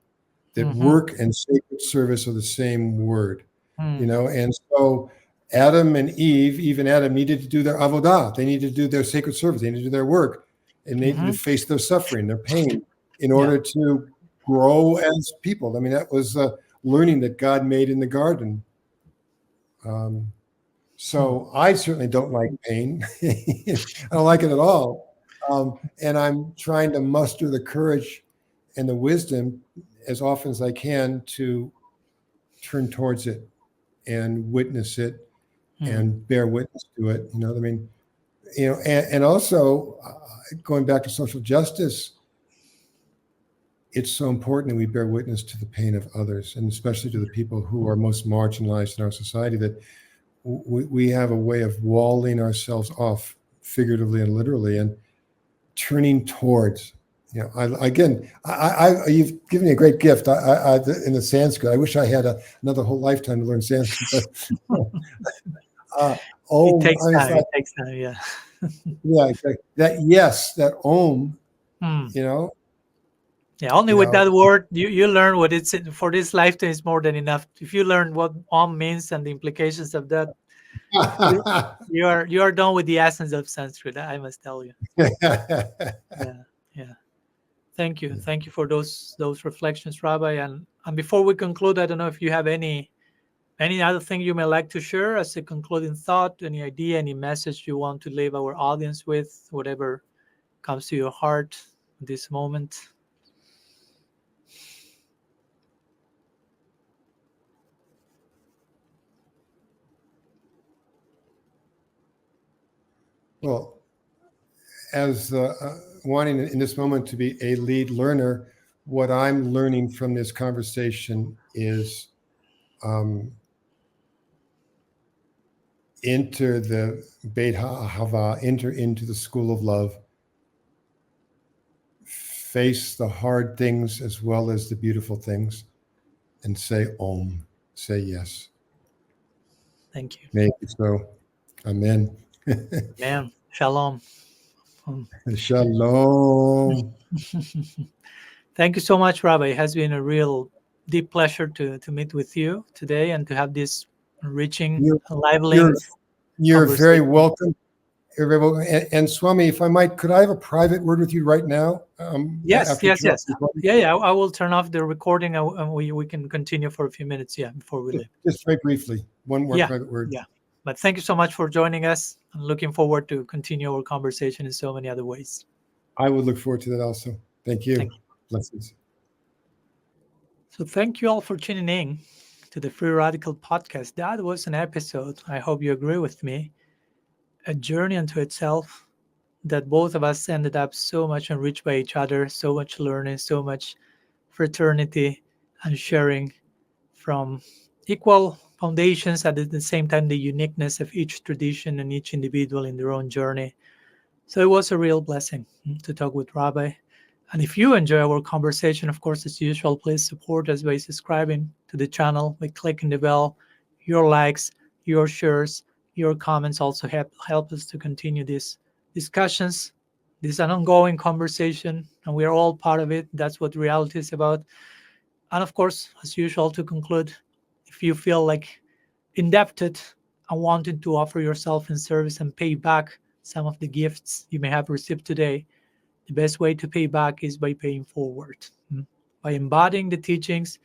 That Mm-hmm. work and sacred service are the same word, Mm. and so Adam and Eve, even Adam, needed to do their avodah. They needed to do their sacred service. They needed to do their work, and they needed to Mm-hmm. face their suffering, their pain, in Yeah. order to grow as people. I mean, that was learning that God made in the garden. So I certainly don't like pain. I don't like it at all. And I'm trying to muster the courage and the wisdom as often as I can to turn towards it and witness it Mm. and bear witness to it. I mean, and also going back to social justice, it's so important that we bear witness to the pain of others, and especially to the people who are most marginalized in our society, that we have a way of walling ourselves off, figuratively and literally, and turning towards. You've given me a great gift. In the Sanskrit. I wish I had another whole lifetime to learn Sanskrit. But It Om. takes I mean, it's time. like, It takes time. Yeah. yeah, exactly. That Om. Mm. You know, Yeah. Only you with know. that word, you learn what it's for this lifetime is more than enough. If you learn what Om means and the implications of that, you you are done with the essence of Sanskrit. I must tell you. Yeah. Yeah. Thank you for those reflections, Rabbi. And before we conclude, I don't know if you have any other thing you may like to share as a concluding thought, any idea, any message you want to leave our audience with, whatever comes to your heart at this moment. Well, as wanting in this moment to be a lead learner, what I'm learning from this conversation is enter the Beit HaAhava, enter into the school of love, face the hard things as well as the beautiful things, and say Om, say yes. Thank you. May it be so. Amen. Man, shalom. Shalom. Thank you so much, Rabbi. It has been a real deep pleasure to meet with you today and to have this enriching, You're, you're, enlivening you're very conversation. welcome. You're very welcome. And Swami, if I might, could I have a private word with you right now? Yes, After you yes, turn off yes. the recording? Yeah. I will turn off the recording and we can continue for a few minutes. Yeah, before we leave. Just very briefly, one more Yeah, private word. yeah. But thank you so much for joining us. I'm looking forward to continue our conversation in so many other ways. I would look forward to that also. Thank you. Thank you. Blessings. So thank you all for tuning in to the Free Radical podcast. That was an episode, I hope you agree with me, a journey unto itself that both of us ended up so much enriched by each other, so much learning, so much fraternity and sharing from equal foundations, at the same time the uniqueness of each tradition and each individual in their own journey. So it was a real blessing to talk with Rabbi. And if you enjoy our conversation, of course, as usual, please support us by subscribing to the channel, by clicking the bell. Your likes, your shares, your comments also help us to continue these discussions. This is an ongoing conversation, and we are all part of it. That's what reality is about. And of course, as usual, to conclude, if you feel like indebted and wanting to offer yourself in service and pay back some of the gifts you may have received today, the best way to pay back is by paying forward, by embodying the teachings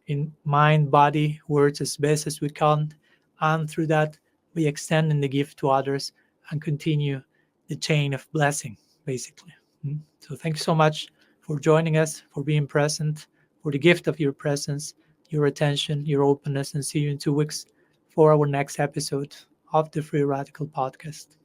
in mind, body, words as best as we can. And through that, we extending the gift to others and continue the chain of blessing, basically. So thank you so much for joining us, for being present, for the gift of your presence, your attention, your openness, and see you in 2 weeks for our next episode of the Free Radical Podcast.